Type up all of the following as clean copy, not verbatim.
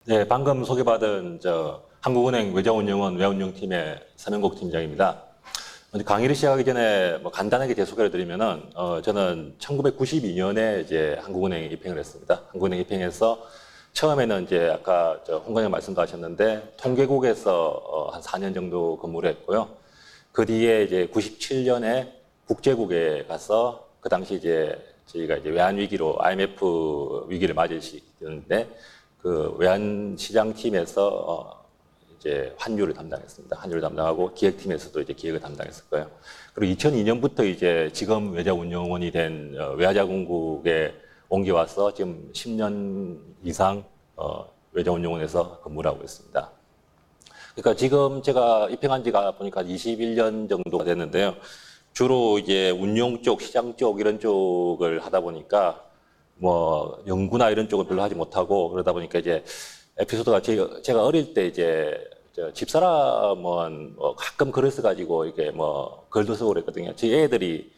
네, 방금 소개받은 한국은행 외자운용원 외운용팀의 서명국 팀장입니다. 먼저 강의를 시작하기 전에 간단하게 제 소개를 드리면은 저는 1992년에 이제 한국은행에 입행을 했습니다. 한국은행 입행해서 처음에는 이제 아까 홍관장 말씀도 하셨는데 통계국에서 한 4년 정도 근무를 했고요. 그 뒤에 이제 97년에 국제국에 가서 그 당시 이제 저희가 이제 외환 위기로 IMF 위기를 맞을 시기였는데 그 외환 시장 팀에서 이제 환율을 담당했습니다. 환율을 담당하고 기획팀에서도 이제 기획을 담당했을 거예요. 그리고 2002년부터 이제 지금 외자운용원이 된 외화자금국에 옮겨와서 지금 10년 이상 외자운용원에서 근무를 하고 있습니다. 그러니까 지금 제가 입행한 지가 보니까 21년 정도가 됐는데요. 주로 이제 운용 쪽, 시장 쪽 이런 쪽을 하다 보니까 뭐 연구나 이런 쪽은 별로 하지 못하고 그러다 보니까 이제 에피소드가 제가 어릴 때 이제 집사람은 가끔 글을 써가지고 이렇게 뭐 글도 쓰고 그랬거든요. 제 애들이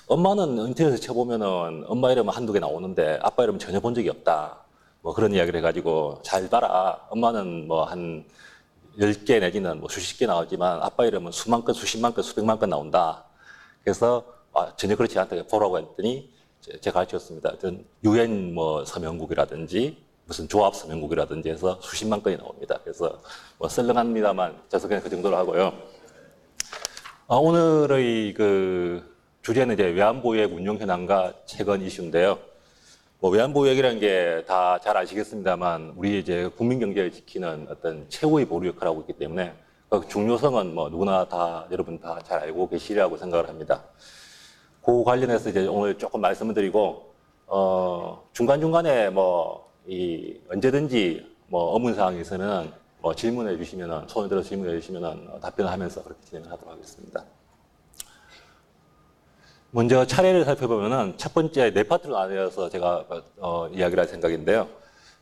엄마는 인터넷에 쳐보면은 엄마 이름은 한두 개 나오는데 아빠 이름은 전혀 본 적이 없다. 뭐 그런 이야기를 해가지고 잘 봐라. 엄마는 뭐 한 10개 내지는 뭐 수십 개 나오지만 아빠 이름은 수만 건, 수십만 건, 수백만 건 나온다. 그래서 전혀 그렇지 않다. 보라고 했더니 제가 가르쳤습니다. 유엔 뭐 서명국이라든지 무슨 조합 서명국이라든지 해서 수십만 건이 나옵니다. 그래서 뭐 썰렁합니다만 저서 그냥 그 정도로 하고요. 오늘의 그 주제는 이제 외환보유액 운용 현황과 최근 이슈인데요. 뭐 외환보유액이라는 게 다 잘 아시겠습니다만 우리 이제 국민 경제를 지키는 어떤 최후의 보루 역할을 하고 있기 때문에 그 중요성은 뭐 누구나 다 여러분 다 잘 알고 계시리라고 생각을 합니다. 그 관련해서 이제 오늘 조금 말씀을 드리고 중간중간에 언제든지 업무 사항이 있으면 질문해 주시면은 손을 들어 질문해 주시면은 답변을 하면서 그렇게 진행을 하도록 하겠습니다. 먼저 차례를 살펴보면은 첫 번째 네 파트로 나뉘어서 제가 이야기를 할 생각인데요.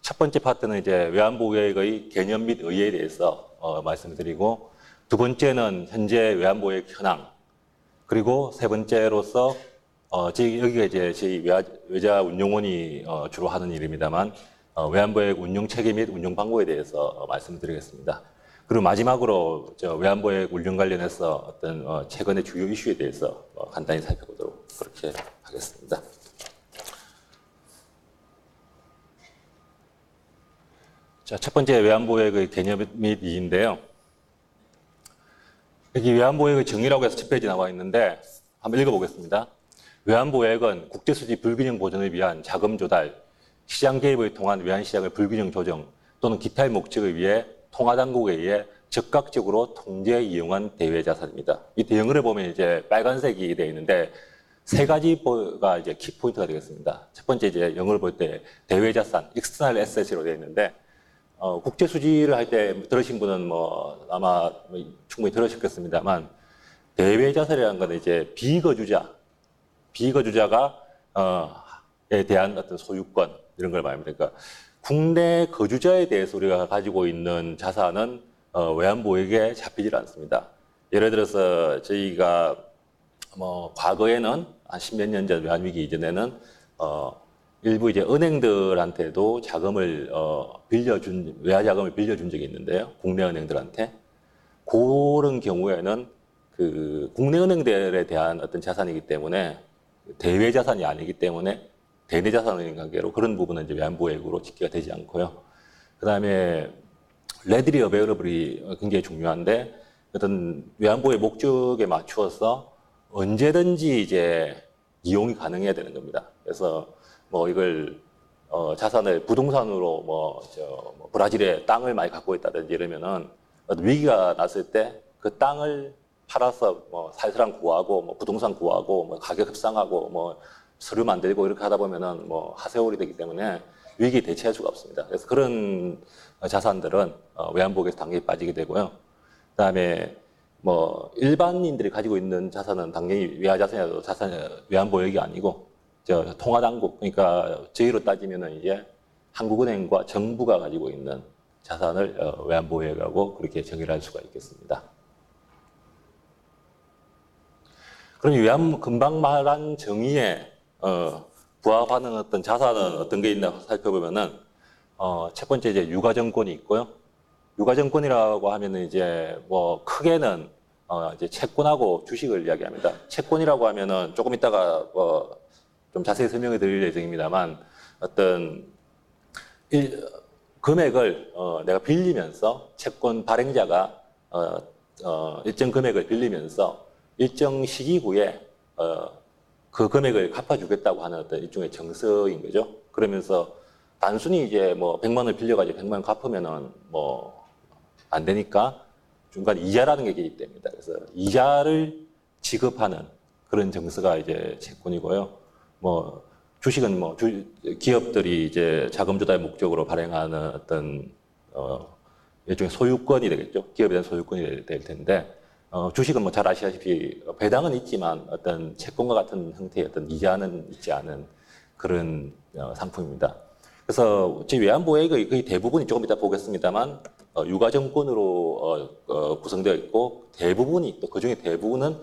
첫 번째 파트는 이제 외환보유액의 개념 및 의의에 대해서 말씀을 드리고, 두 번째는 현재 외환보유액 현황, 그리고 세 번째로서 여기가 이제 저희 외자운용원이 주로 하는 일입니다만 외환보유액 운용 체계 및 운용 방법에 대해서 말씀을 드리겠습니다. 그리고 마지막으로 외환보유액 운용 관련해서 어떤 최근의 주요 이슈에 대해서 간단히 살펴보도록 그렇게 하겠습니다. 자, 첫 번째 외환보유액의 개념 및 이인데요. 여기 외환보유액의 정의라고 해서 첫 페이지 나와 있는데 한번 읽어보겠습니다. 외환보유액은 국제수지 불균형 보전을 위한 자금 조달, 시장 개입을 통한 외환시장의 불균형 조정 또는 기타의 목적을 위해 통화당국에 의해 적극적으로 통제 이용한 대외자산입니다. 이 대형을 보면 이제 빨간색이 되어 있는데 세 가지가 이제 키포인트가 되겠습니다. 첫 번째 이제 영어를 볼 때 대외자산, external asset으로 되어 있는데 국제수지를 할 때 들으신 분은 아마 충분히 들으셨겠습니다만 대외자산이라는 건 이제 비거주자가 에 대한 어떤 소유권 이런 걸 말합니다. 그러니까 국내 거주자에 대해서 우리가 가지고 있는 자산은 외환보유액에 잡히질 않습니다. 예를 들어서 저희가 과거에는 한 10몇 년 전 외환위기 이전에는 일부 이제 은행들한테도 자금을 외화자금을 빌려준 적이 있는데요. 국내 은행들한테. 그런 경우에는 그 국내 은행들에 대한 어떤 자산이기 때문에 대외 자산이 아니기 때문에 대내 자산의 관계로 그런 부분은 이제 외환보유액으로 집계가 되지 않고요. 그 다음에 레디리 어베이러블이 굉장히 중요한데 어떤 외환보유의 목적에 맞추어서 언제든지 이제 이용이 가능해야 되는 겁니다. 그래서 이걸 자산을 부동산으로 브라질에 땅을 많이 갖고 있다든지 이러면은 어떤 위기가 났을 때 그 땅을 팔아서 살 사람 구하고 부동산 구하고 가격 협상하고 서류 만들고 이렇게 하다 보면은 하세월이 되기 때문에 위기에 대처할 수가 없습니다. 그래서 그런 자산들은 외환보유액에서 당연히 빠지게 되고요. 그다음에 일반인들이 가지고 있는 자산은 당연히 외화자산이라도 외환보유액이 아니고 통화당국, 그러니까 저희로 따지면은 이제 한국은행과 정부가 가지고 있는 자산을 외환보유액하고 그렇게 정의를 할 수가 있겠습니다. 그럼 금방 말한 정의에 부합하는 어떤 자산은 어떤 게 있나 살펴보면은 첫 번째 이제 유가 정권이 있고요. 유가 정권이라고 하면은 이제 뭐 크게는 이제 채권하고 주식을 이야기합니다. 채권이라고 하면은 조금 이따가 좀 자세히 설명해 드릴 예정입니다만 어떤 금액을 내가 빌리면서 채권 발행자가 일정 금액을 빌리면서 일정 시기 후에 그 금액을 갚아주겠다고 하는 어떤 일종의 정서인 거죠. 그러면서 단순히 이제 뭐 100만 원을 빌려가지고 100만 원 갚으면은 뭐 안 되니까 중간 이자라는 게 개입됩니다. 그래서 이자를 지급하는 그런 정서가 이제 채권이고요. 뭐 주식은 뭐 기업들이 이제 자금 조달 목적으로 발행하는 어떤 일종의 소유권이 되겠죠. 기업에 대한 소유권이 될 텐데 주식은 뭐 잘 아시다시피 배당은 있지만 어떤 채권과 같은 형태의 어떤 이자는 있지 않은 그런 상품입니다. 그래서 제 외환보액의 거의 대부분이 조금 이따 보겠습니다만 유가증권으로 구성되어 있고 대부분이 또 그중에 대부분은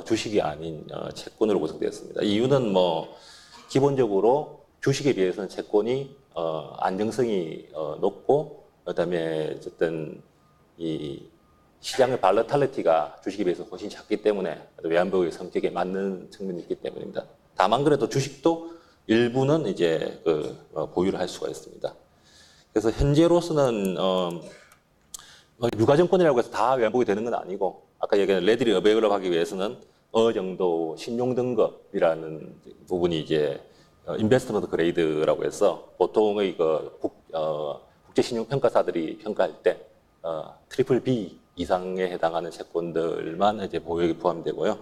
주식이 아닌 채권으로 구성되어 있습니다. 이유는 뭐 기본적으로 주식에 비해서는 채권이 안정성이 높고 그다음에 어쨌든 이 시장의 발러탈리티가 주식에 비해서 훨씬 작기 때문에 외환보유의 성격에 맞는 측면이 있기 때문입니다. 다만 그래도 주식도 일부는 이제 보유를 할 수가 있습니다. 그래서 현재로서는 유가증권이라고 해서 다 외환보유 되는 건 아니고 아까 얘기한 레디리 어베일업 하기 위해서는 어느 정도 신용 등급이라는 부분이 이제 인베스트먼트 그레이드라고 해서 보통의 국제 신용 평가사들이 평가할 때 트리플 B 이상에 해당하는 채권들만 이제 보유액에 포함이 되고요.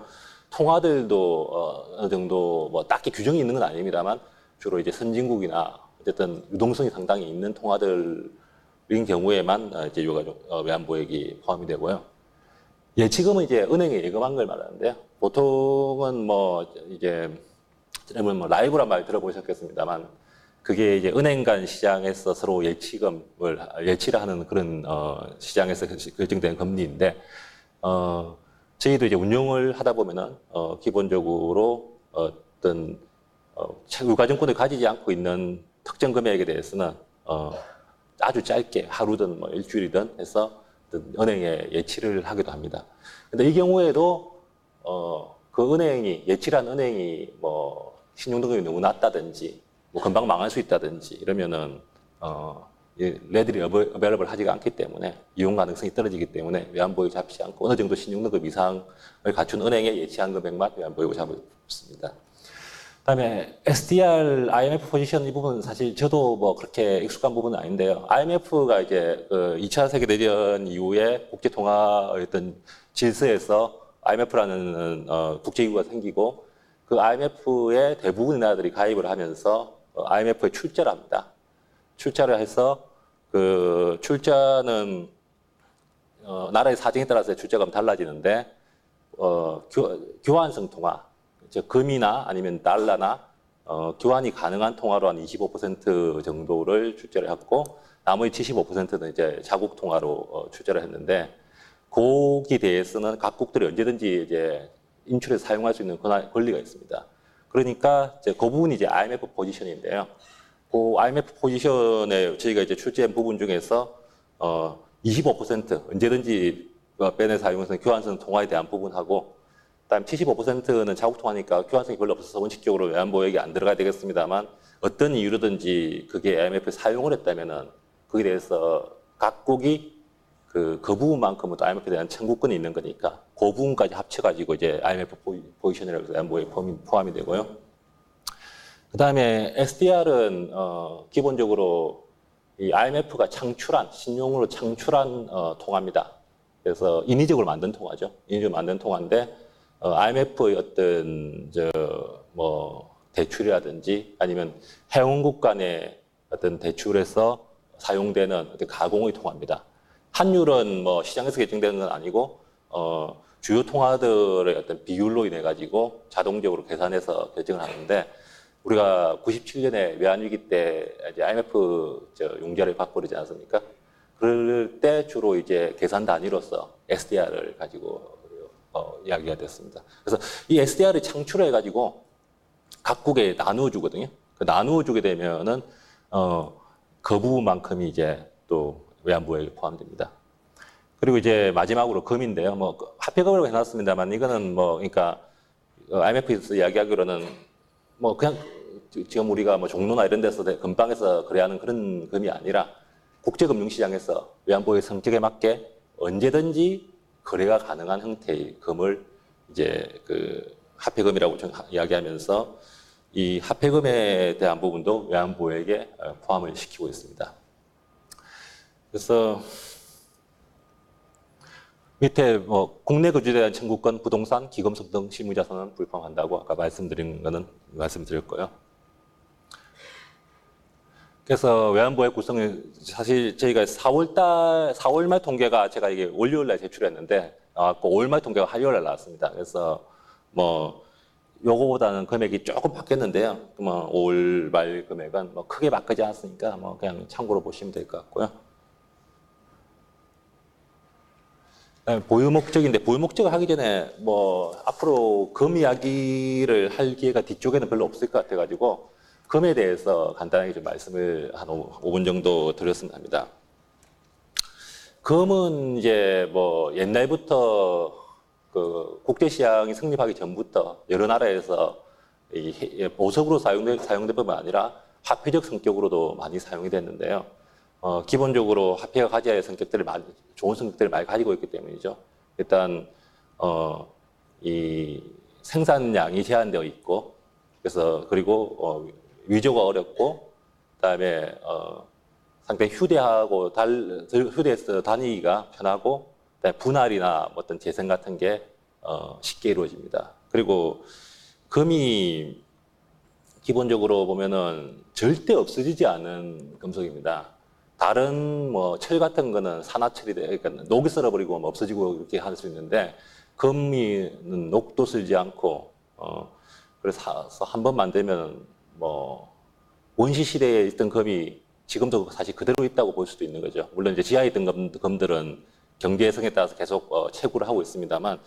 통화들도 어느 정도 뭐 딱히 규정이 있는 건 아닙니다만 주로 이제 선진국이나 어쨌든 유동성이 상당히 있는 통화들인 경우에만 이제 외환보액이 포함이 되고요. 예치금은 이제 은행에 예금한 걸 말하는데요. 보통은 뭐 이제 뭐 라이브란 말 들어보셨겠습니다만 그게 이제 은행 간 시장에서 서로 예치를 하는 그런 시장에서 결정된 금리인데 저희도 이제 운용을 하다 보면은 기본적으로 어떤 유가증권을 가지지 않고 있는 특정 금액에 대해서는 아주 짧게 하루든 뭐 일주일이든 해서 은행에 예치를 하기도 합니다. 근데 이 경우에도 그 은행이 예치한 은행이 뭐 신용등급이 너무 낮다든지 뭐 금방 망할 수 있다든지 이러면은 레들이 어베일러블 하지가 않기 때문에 이용 가능성이 떨어지기 때문에 외환보유 잡지 않고 어느 정도 신용등급 이상을 갖춘 은행에 예치한 금액만 외환보유고 잡습니다. 그다음에 SDR, IMF 포지션 이 부분은 사실 저도 뭐 그렇게 익숙한 부분은 아닌데요. IMF가 이제 2차 세계대전 이후에 국제통화의 어떤 질서에서 IMF라는 국제기구가 생기고 그 IMF에 대부분의 나라들이 가입을 하면서 IMF에 출자를 합니다. 출자를 해서 그 출자는 나라의 사정에 따라서 출자가 달라지는데 교환성 통화, 즉 금이나 아니면 달러나 교환이 가능한 통화로 한 25% 정도를 출자를 했고 나머지 75%는 이제 자국 통화로 출자를 했는데 거기에 대해서는 각국들이 언제든지 이제 인출해서 사용할 수 있는 권리가 있습니다. 그러니까 이제 그 부분이 이제 IMF 포지션인데요. 그 IMF 포지션에 저희가 이제 출제한 부분 중에서 25% 언제든지 빼내 사용해서 교환성 통화에 대한 부분하고 그다음 75%는 자국 통화니까 교환성이 별로 없어서 원칙적으로 외환보액이 안 들어가야 되겠습니다만 어떤 이유로든지 그게 IMF에 사용을 했다면은 거기에 대해서 각국이 그 부분만큼은 또 IMF에 대한 청구권이 있는 거니까 그 부분까지 합쳐가지고 이제 IMF 포지션이라고 해서 외환보액 포함이 되고요. 그 다음에 SDR은 기본적으로 이 IMF가 신용으로 창출한 통화입니다. 그래서 인위적으로 만든 통화죠. 인위적으로 만든 통화인데 IMF의 어떤 대출이라든지 아니면 회원국 간의 어떤 대출에서 사용되는 어떤 가공의 통화입니다. 환율은 뭐 시장에서 결정되는 건 아니고 주요 통화들의 어떤 비율로 인해 가지고 자동적으로 계산해서 결정을 하는데 우리가 97년에 외환위기 때 이제 IMF 융자를 받고 그러지 않았습니까? 그럴 때 주로 이제 계산 단위로서 SDR을 가지고 이야기가 됐습니다. 그래서 이 SDR을 창출해 가지고 각국에 나누어 주거든요. 나누어 주게 되면은 그 부분만큼이 이제 또 외환보유액에 포함됩니다. 그리고 이제 마지막으로 금인데요. 뭐 화폐금으로 해놨습니다만 이거는 뭐 그러니까 IMF에서 이야기하기로는 뭐 그냥 지금 우리가 뭐 종로나 이런 데서 금방에서 거래하는 그런 금이 아니라 국제금융시장에서 외환보유액 성격에 맞게 언제든지 거래가 가능한 형태의 금을 이제 그 화폐금이라고 이야기하면서 이 화폐금에 대한 부분도 외환보유액에 포함을 시키고 있습니다. 그래서 밑에 뭐 국내 거주에 대한 청구권, 부동산, 기금속 등 실무자산은 불포함한다고 아까 말씀드린 거는 말씀드렸고요. 그래서 외환보유액 구성이 사실 저희가 4월 말 통계가 제가 이게 월요일 날 제출했는데 나왔고 5월 말 통계가 화요일 날 나왔습니다. 그래서 뭐 요거보다는 금액이 조금 바뀌었는데요. 뭐 5월 말 금액은 뭐 크게 바뀌지 않았으니까 뭐 그냥 참고로 보시면 될 것 같고요. 보유 목적인데 보유 목적을 하기 전에 뭐 앞으로 금 이야기를 할 기회가 뒤쪽에는 별로 없을 것 같아가지고 금에 대해서 간단하게 좀 말씀을 한 5분 정도 드렸으면 합니다. 금은 이제 뭐 옛날부터 그 국제시장이 성립하기 전부터 여러 나라에서 보석으로 사용될 뿐만 아니라 화폐적 성격으로도 많이 사용이 됐는데요. 기본적으로 화폐가 가져야 할 좋은 성격들을 많이 가지고 있기 때문이죠. 일단 이 생산량이 제한되어 있고, 그래서 그리고 위조가 어렵고, 그다음에 상당히 휴대해서 다니기가 편하고, 그다음에 분할이나 어떤 재생 같은 게 쉽게 이루어집니다. 그리고 금이 기본적으로 보면은 절대 없어지지 않은 금속입니다. 다른 뭐 철 같은 거는 산화철이 그러니까 녹이 썰어버리고 뭐 없어지고 이렇게 할 수 있는데 금은 녹도 쓸지 않고 그래서 한 번 만들면 뭐 원시 시대에 있던 금이 지금도 사실 그대로 있다고 볼 수도 있는 거죠. 물론 이제 지하에 있던 금들은 경제성에 따라서 계속 채굴을 하고 있습니다만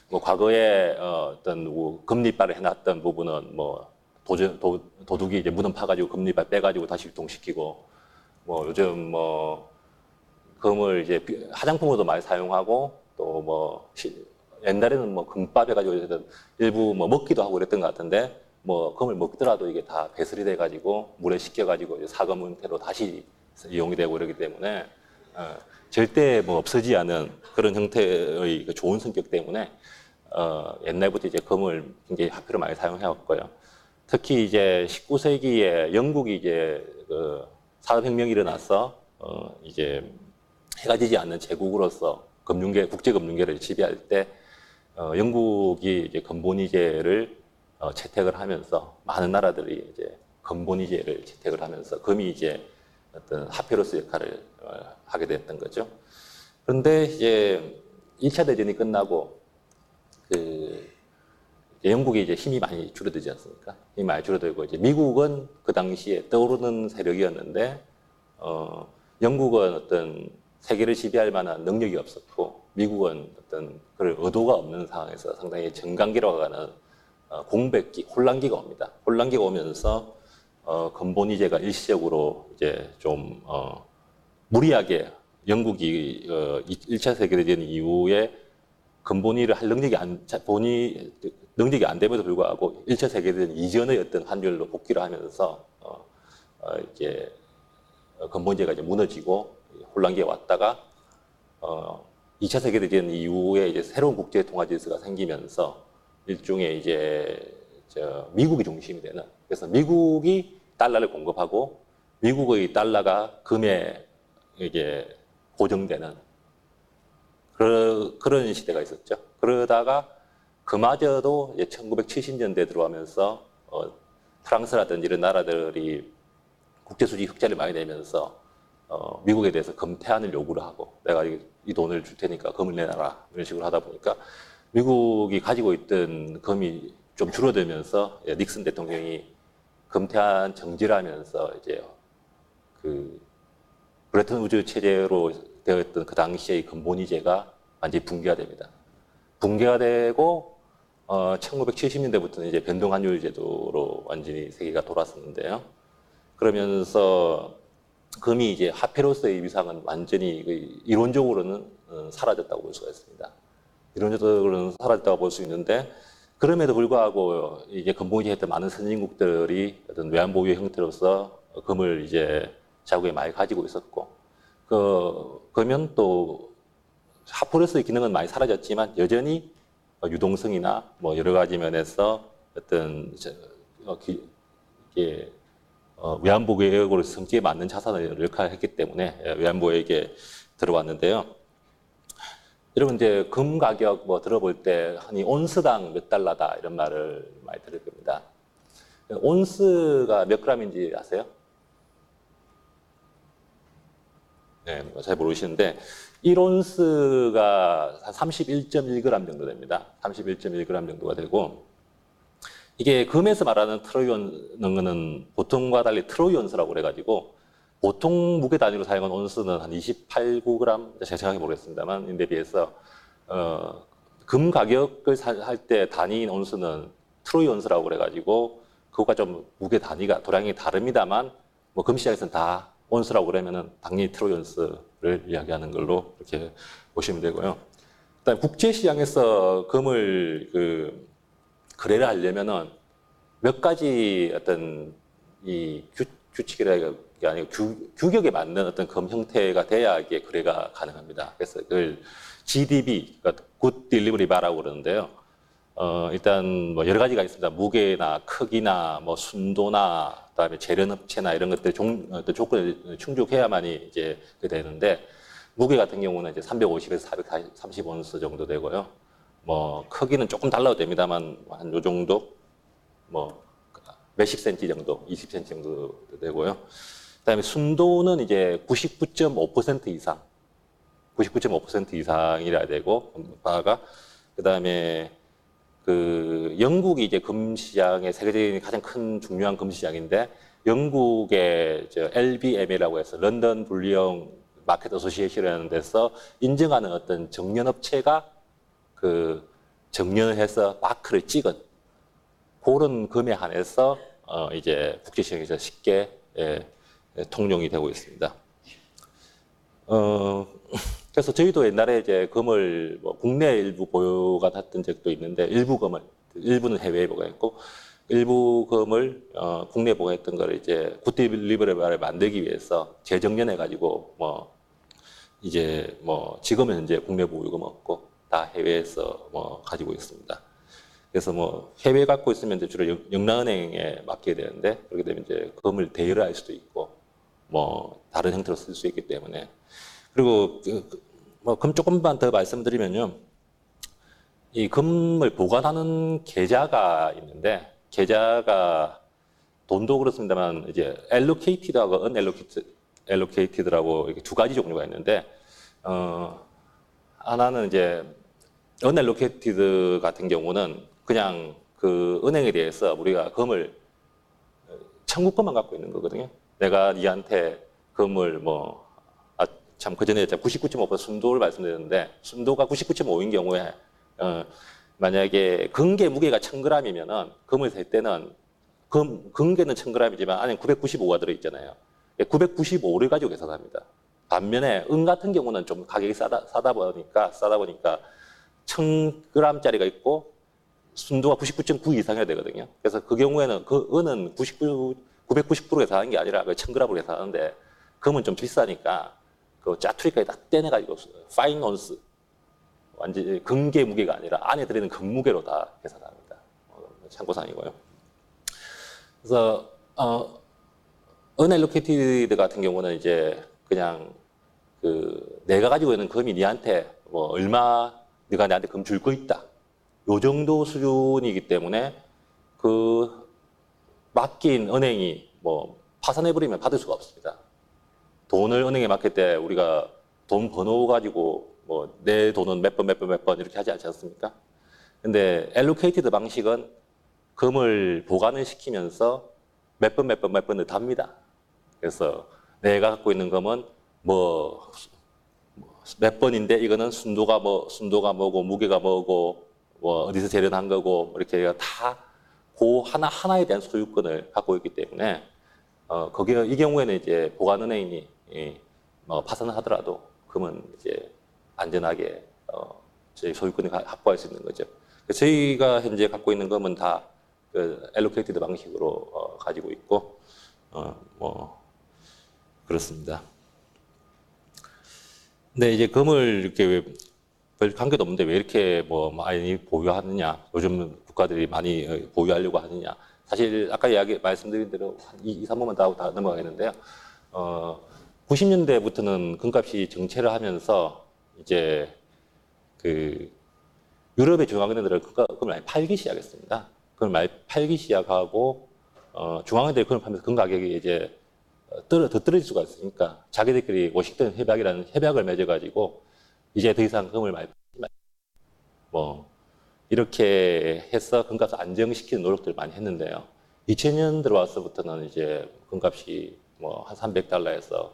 뭐 과거에 어떤 금리빨을 해놨던 부분은 뭐 도둑이 이제 무덤 파가지고 금리빨 빼가지고 다시 유통시키고 뭐 요즘 뭐 금을 이제 화장품으로도 많이 사용하고 또 뭐 옛날에는 뭐 금밥 해가지고 일부 뭐 먹기도 하고 그랬던 것 같은데 뭐 금을 먹더라도 이게 다 배설이 돼가지고 물에 식혀가지고 사금 형태로 다시 이용이 되고 그러기 때문에 절대 뭐 없어지지 않은 그런 형태의 그 좋은 성격 때문에 옛날부터 이제 금을 굉장히 화폐로 많이 사용해왔고요. 특히 이제 19세기에 영국이 이제 그 산업혁명이 일어나서 이제 해가 지지 않는 제국으로서 국제금융계를 지배할 때 영국이 이제 금본위제를 채택을 하면서 많은 나라들이 이제 금본위제를 채택을 하면서 금이 이제 어떤 화폐로서 역할을 하게 됐던 거죠. 그런데 이제 1차 대전이 끝나고 영국이 이제 힘이 많이 줄어들지 않습니까? 힘이 많이 줄어들고 이제 미국은 그 당시에 떠오르는 세력이었는데 영국은 어떤 세계를 지배할 만한 능력이 없었고 미국은 어떤 그럴 의도가 없는 상황에서 상당히 정강기라고 하는 공백기, 혼란기가 옵니다. 혼란기가 오면서 금본위제가 일시적으로 이제 좀 무리하게 영국이 1차 세계대전 이후에 금본위를 할 능력이 안 됨에도 불구하고 1차 세계대전 이전의 어떤 환율로 복귀를 하면서 이제 금본위제가 이제 무너지고 혼란기가 왔다가 2차 세계대전 이후에 이제 새로운 국제 통화 질서가 생기면서 일종의 이제 미국이 중심이 되는, 그래서 미국이 달러를 공급하고 미국의 달러가 금에 이게 고정되는 그런 시대가 있었죠. 그러다가 그마저도 이제 1970년대 들어가면서 프랑스라든지 이런 나라들이 국제수지 흑자를 많이 내면서 미국에 대해서 금 태안을 요구를 하고 내가 이 돈을 줄 테니까 금을 내놔라 이런 식으로 하다 보니까 미국이 가지고 있던 금이 좀 줄어들면서 닉슨 대통령이 금 태안 정지를 하면서 이제 그 브레튼 우즈 체제로 되어 있던 그 당시의 금본위제가 완전히 붕괴가 됩니다. 붕괴가 되고 1970년대부터는 이제 변동환율 제도로 완전히 세계가 돌았었는데요. 그러면서 금이 이제 화폐로서의 위상은 완전히 이론적으로는 사라졌다고 볼 수가 있습니다. 이론적으로는 사라졌다고 볼 수 있는데 그럼에도 불구하고 이제 금붕어제 했던 많은 선진국들이 어떤 외환보유의 형태로서 금을 이제 자국에 많이 가지고 있었고 그러면 또 화폐로서의 기능은 많이 사라졌지만 여전히 유동성이나 뭐 여러 가지 면에서 어떤 이게 외환보유액으로 성질에 맞는 자산을 역할했기 때문에 외환보유액에 들어왔는데요. 여러분 이제 금 가격 뭐 들어볼 때 한 온스당 몇 달러다 이런 말을 많이 들을 겁니다. 온스가 몇 그램인지 아세요? 네, 잘 모르시는데 1온스가 한 31.1g 정도 됩니다. 31.1g 정도가 되고 이게 금에서 말하는 트로이온스는 보통과 달리 트로이온스라고 그래가지고 보통 무게 단위로 사용한 온스는 한 28, 9g 제가 정확히 모르겠습니다만 인데 비해서 금 가격을 할 때 단위인 온스는 트로이온스라고 그래가지고 그거가 좀 무게 단위가 도량이 다릅니다만 뭐 금시장에서는 다 온스라고 그러면은 당연히 트로이온스를 이야기하는 걸로 이렇게 보시면 되고요. 그다음 국제시장에서 금을 거래를 하려면은 몇 가지 어떤 이 규칙이라는 게 아니고 규격에 맞는 어떤 금 형태가 돼야 이게 거래가 가능합니다. 그래서 그걸 GDB, 그러니까 Good Delivery Bar라고 그러는데요. 일단 뭐 여러 가지가 있습니다. 무게나 크기나 뭐 순도나 그다음에 재련업체나 이런 것들 어떤 조건을 충족해야만이 이제 되는데 무게 같은 경우는 이제 350에서 430온스 정도 되고요. 뭐 크기는 조금 달라도 됩니다만 한 요 정도 뭐 몇십 센치 정도, 20cm 정도 되고요. 그다음에 순도는 이제 99.5% 이상, 99.5% 이상이라야 되고 바가 그다음에 영국이 이제 금시장의 세계적인 가장 큰 중요한 금시장인데 영국의 LBMA라고 해서 런던 불리형 마켓 어소시에이션이라는 데서 인정하는 어떤 정년업체가 정년을 해서 마크를 찍은 그런 금에 한해서 이제 국제시장에서 쉽게 통용이 되고 있습니다. 그래서 저희도 옛날에 이제 금을 뭐 국내 일부 보유가 됐던 적도 있는데 일부는 해외에 보관했고 일부 금을 국내 보관했던 거를 이제 굿딜리버리를 만들기 위해서 재정년해 가지고 이제 지금은 이제 국내 보유금 없고 다 해외에서 가지고 있습니다. 그래서 해외에 갖고 있으면 이제 주로 영란은행에 맡기게 되는데 그렇게 되면 이제 금을 대여를 할 수도 있고 다른 형태로 쓸 수 있기 때문에 그리고 금 조금만 더 말씀드리면요. 이 금을 보관하는 계좌가 있는데 계좌가 돈도 그렇습니다만 이제 allocated하고 unallocated라고 이렇게 두 가지 종류가 있는데 하나는 이제 unallocated 같은 경우는 그냥 그 은행에 대해서 우리가 금을 청구권만 갖고 있는 거거든요. 내가 니한테 금을 참 그전에 99.5% 순도를 말씀드렸는데 순도가 99.5인 경우에 만약에 금괴 무게가 1000g이면은 금을 살 때는 금괴는 1000g이지만 안에 995가 들어있잖아요. 995를 가지고 계산합니다. 반면에 은 같은 경우는 좀 가격이 싸다 보니까 1000g짜리가 있고 순도가 99.9 이상이어야 되거든요. 그래서 그 경우에는 그 은은 990%로 계산하는 게 아니라 1000g으로 계산하는데 금은 좀 비싸니까 그 짜투리까지 다 떼내가지고 파인 온스 완전 금괴 무게가 아니라 안에 들어있는 금무게로 다 계산합니다. 참고사항이고요. 그래서 unallocated 같은 경우는 이제 그냥 내가 가지고 있는 금이 니한테 얼마 네가 나한테 금 줄 거 있다. 요 정도 수준이기 때문에 맡긴 은행이 파산해버리면 받을 수가 없습니다. 돈을 은행에 맡길 때 우리가 돈 번호 가지고 내 돈은 몇 번 이렇게 하지 않지 않습니까? 근데 allocated 방식은 금을 보관을 시키면서 몇 번을 답니다. 그래서 내가 갖고 있는 금은 몇 번인데 이거는 순도가 뭐고 무게가 뭐고 어디서 재련한 거고 이렇게 다 그 하나에 대한 소유권을 갖고 있기 때문에 거기에 이 경우에는 이제 보관은행이 뭐 파산을 하더라도 금은 이제 안전하게 저희 소유권을 확보할 수 있는 거죠. 저희가 현재 갖고 있는 금은 다 그 알로케이티드 방식으로 가지고 있고 뭐 그렇습니다. 근데 이제 금을 이렇게 별 관계도 없는데 왜 이렇게 뭐 많이 보유하느냐? 요즘 국가들이 많이 보유하려고 하느냐? 사실 아까 말씀드린 대로 한 2, 3번만 다 넘어가겠는데요. 90년대부터는 금값이 정체를 하면서 이제 그 유럽의 중앙은행들은 금을 많이 팔기 시작했습니다. 금을 많이 팔기 시작하고 중앙은행들이 금을 팔면서 금 가격이 이제 더 떨어질 수가 있으니까 자기들끼리 워싱턴 협약이라는 협약을 맺어가지고 이제 더 이상 금을 많이 뭐 이렇게 해서 금값을 안정시키는 노력들을 많이 했는데요. 2000년 들어와서부터는 이제 금값이 뭐 한 300달러에서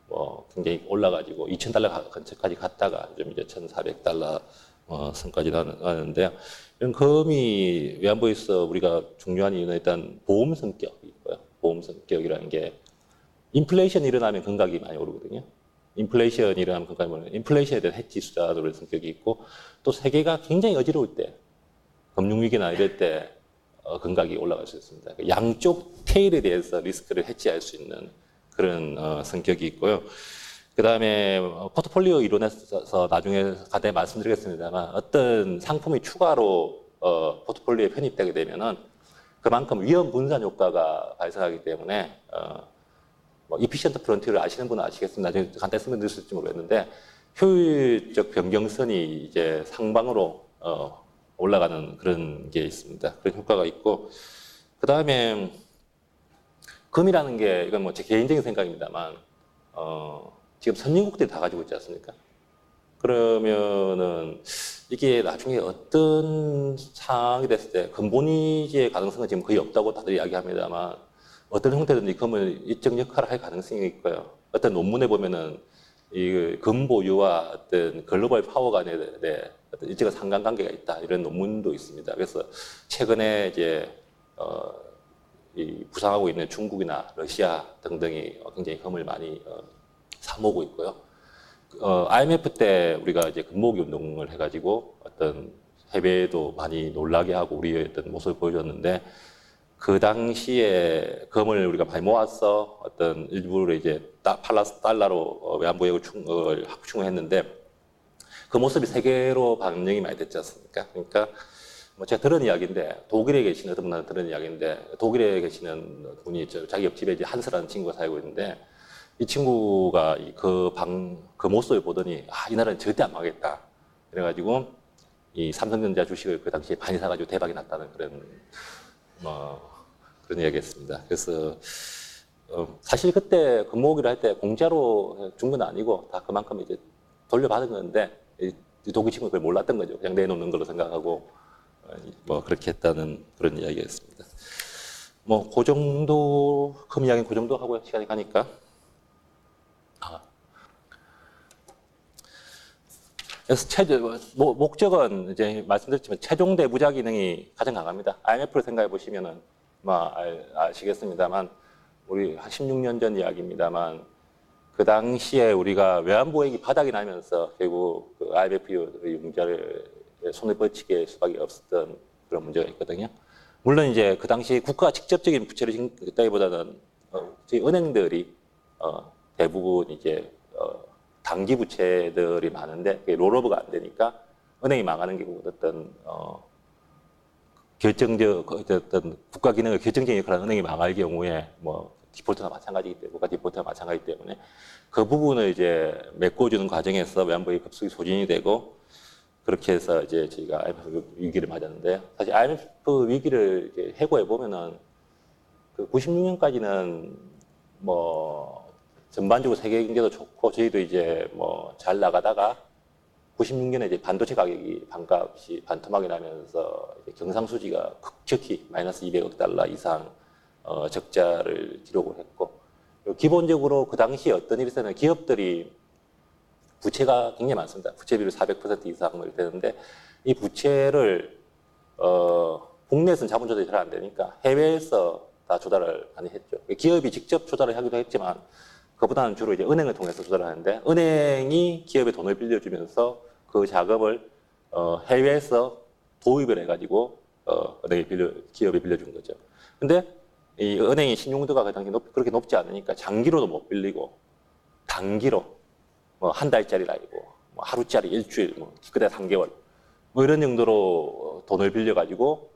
뭐 굉장히 올라가지고 2000달러 근처까지 갔다가 좀 이제 1400달러 선까지 나는데요. 이런 금이 외환보유에서 우리가 중요한 이유는 일단 보험 성격이 있고요. 보험 성격이라는 게 인플레이션이 일어나면 금값이 많이 오르거든요. 인플레이션이 일어나면 금값이 오르면 인플레이션에 대한 해지 수자들의 성격이 있고 또 세계가 굉장히 어지러울 때 금융위기나 이럴 때 금값이 올라갈 수 있습니다. 양쪽 테일에 대해서 리스크를 해지할 수 있는 그런 성격이 있고요. 그 다음에 포트폴리오 이론에서 나중에 간단히 말씀드리겠습니다만 어떤 상품이 추가로 포트폴리오에 편입되게 되면은 그만큼 위험 분산 효과가 발생하기 때문에 뭐 이피션트 프론티어를 아시는 분은 아시겠습니다. 나중에 간단히 설명드릴 수 있을지 모르겠는데 효율적 변경선이 이제 상방으로 올라가는 그런 게 있습니다. 그런 효과가 있고 그 다음에 금이라는 게 이건 뭐 제 개인적인 생각입니다만 지금 선진국들이 다 가지고 있지 않습니까? 그러면은 이게 나중에 어떤 상황이 됐을 때 근본위기의 가능성은 지금 거의 없다고 다들 이야기합니다만 어떤 형태든지 금을 일정 역할을 할 가능성이 있고요. 어떤 논문에 보면은 이 금 보유와 어떤 글로벌 파워 간의 어떤 일정한 상관관계가 있다 이런 논문도 있습니다. 그래서 최근에 이제 이 부상하고 있는 중국이나 러시아 등등이 굉장히 금을 많이 사모으고 있고요. IMF 때 우리가 이제 금모으기 운동을 해가지고 어떤 해외에도 많이 놀라게 하고 우리의 어떤 모습을 보여줬는데 그 당시에 금을 우리가 많이 모아서 어떤 일부를 이제 팔라스 달러로 외환보유액을 확충을 했는데 그 모습이 세계로 반영이 많이 됐지 않습니까? 그러니까 뭐 제가 들은 이야기인데 독일에 계시는 어떤 분한테 들은 이야기인데 독일에 계시는 분이 자기 옆집에 이제 한스라는 친구가 살고 있는데 이 친구가 그 모습을 보더니 이 나라는 절대 안 망하겠다. 그래가지고 이 삼성전자 주식을 그 당시에 많이 사가지고 대박이 났다는 그런 이야기했습니다. 그래서 사실 그때 금모으기를 할 때 공짜로 준 건 아니고 다 그만큼 이제 돌려받은 건데 이 독일 친구는 그걸 몰랐던 거죠. 그냥 내놓는 걸로 생각하고 뭐 그렇게 했다는 그런 이야기였습니다. 뭐 그 정도 금 이야기는 그 정도 하고요. 시간이 가니까. 그래서 목적은 이제 말씀드렸지만 최종 대부자 기능이 가장 강합니다. IMF를 생각해 보시면은 아시겠습니다만 우리 한 16년 전 이야기입니다만 그 당시에 우리가 외환보액이 바닥이 나면서 결국 그 IMF의 융자를 손에 뻗치게 할 수밖에 없었던 그런 문제가 있거든요. 물론 이제 그 당시 국가가 직접적인 부채를 짓다기보다는 저희 은행들이 대부분 이제 단기 부채들이 많은데 그게 롤오버가 안 되니까 은행이 망하는 게 어떤 어떤 국가 기능을 결정적인 역할을 하는 은행이 망할 경우에 뭐 디폴트가 마찬가지이기 때문에 국가 디폴트가 마찬가지이기 때문에 그 부분을 이제 메꿔주는 과정에서 외환보유 급속히 소진이 되고 그렇게 해서 이제 저희가 IMF 위기를 맞았는데 사실 IMF 위기를 이제 해고해 보면은 그 96년까지는 뭐 전반적으로 세계 경제도 좋고 저희도 이제 뭐 잘 나가다가 96년에 이제 반도체 가격이 반값이 반토막이 나면서 경상수지가 급격히 마이너스 200억 달러 이상 적자를 기록을 했고 기본적으로 그 당시에 어떤 일이 있었냐면 기업들이 부채가 굉장히 많습니다. 부채 비율 400% 이상을 되는데 이 부채를 국내에서는 자본 조달이 잘 안 되니까 해외에서 다 조달을 많이 했죠. 기업이 직접 조달을 하기도 했지만 그보다는 주로 이제 은행을 통해서 조달을 하는데 은행이 기업에 돈을 빌려주면서 그 자금을 해외에서 도입을 해가지고 은행에 기업에 빌려준 거죠. 근데 이 은행이 신용도가 그 당시 그렇게 높지 않으니까 장기로도 못 빌리고 단기로 뭐 한 달짜리 아니고 뭐 하루짜리 일주일 뭐 그때 3개월 뭐 이런 정도로 돈을 빌려가지고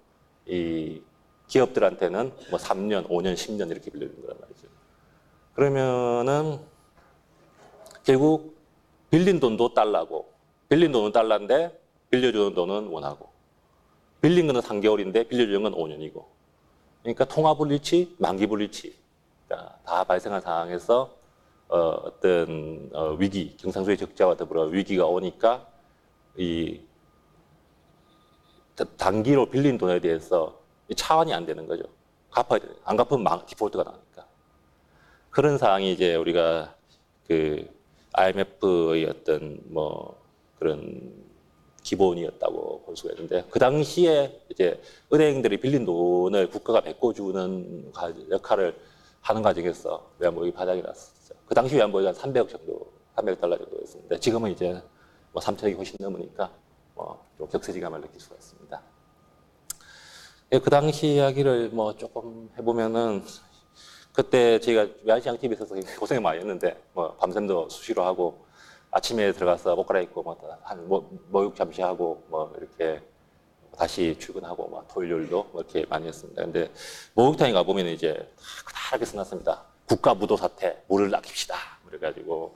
이 기업들한테는 뭐 3년, 5년, 10년 이렇게 빌려준 거란 말이죠. 그러면은 결국 빌린 돈도 달러고 빌린 돈은 달러인데 빌려주는 돈은 원하고 빌린 거는 3개월인데 빌려주는 건 5년이고 그러니까 통화불일치, 만기불일치 다 발생한 상황에서 어떤 위기, 경상수지 적자와 더불어 위기가 오니까 이 단기로 빌린 돈에 대해서 차환이 안 되는 거죠. 갚아야 되는. 안 갚으면 디폴트가 나니까. 그런 상황이 이제 우리가 그 IMF의 어떤 뭐 그런 기본이었다고 볼 수가 있는데 그 당시에 이제 은행들이 빌린 돈을 국가가 메꿔주는 역할을 하는 과정에서 외환보유액이 바닥이 났었죠. 그 당시 외환보유액이 한 300억 정도, 300달러 정도였는데 지금은 이제 뭐 3천억이 훨씬 넘으니까 좀 격세지감을 느낄 수가 있습니다. 그 당시 이야기를 뭐 조금 해보면은 그때 저희가 외환시장 TV에 있어서 고생을 많이 했는데 뭐 밤샘도 수시로 하고 아침에 들어가서 옷 갈아입고 목욕 잠시 하고 뭐 이렇게 다시 출근하고 뭐 토요일도 뭐 이렇게 많이 했습니다. 근데 목욕탕에 가보면 이제 크다랗게 써놨습니다. 국가무도 사태, 물을 아낍시다. 그래가지고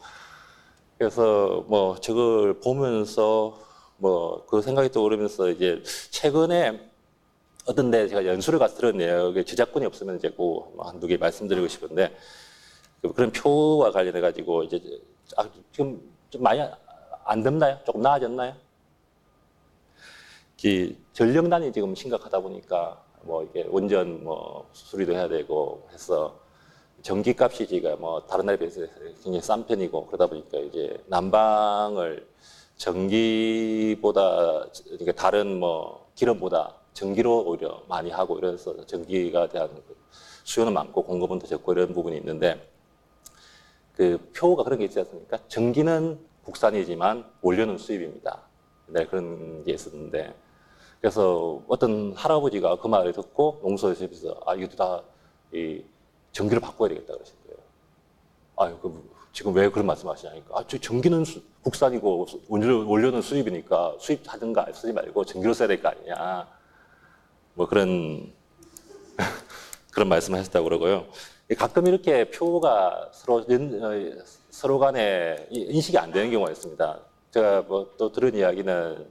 그래서 뭐 저걸 보면서 뭐 그 생각이 떠오르면서 이제 최근에 어떤 데 제가 연수를 가서 들은 내용에 저작권이 없으면 이제 그 한두 개 말씀드리고 싶은데 그런 표와 관련해 가지고 이제 지금 좀 많이 안 덥나요? 조금 나아졌나요? 전력난이 지금 심각하다 보니까 뭐 이게 원전 뭐 수리도 해야 되고 해서 전기값이 지금 뭐 다른 나라에 비해서 굉장히 싼 편이고 그러다 보니까 이제 난방을 전기보다 그러니까 다른 뭐 기름보다 전기로 오히려 많이 하고 이래서 전기가 대한 수요는 많고 공급은 더 적고 이런 부분이 있는데 그 표가 그런 게 있지 않습니까? 전기는 국산이지만 원료는 수입입니다. 네, 그런 게 있었는데 그래서 어떤 할아버지가 그 말을 듣고 농소에서 이것도 다 이 전기를 바꿔야 되겠다 그러신 거예요. 지금 왜 그런 말씀하시냐니까 저 전기는 국산이고 원료는 수입이니까 수입하든가 쓰지 말고 전기로 써야 될 거 아니냐. 뭐 그런 말씀을 하셨다고 그러고요. 가끔 이렇게 표가 서로 간에 인식이 안 되는 경우가 있습니다. 제가 뭐 또 들은 이야기는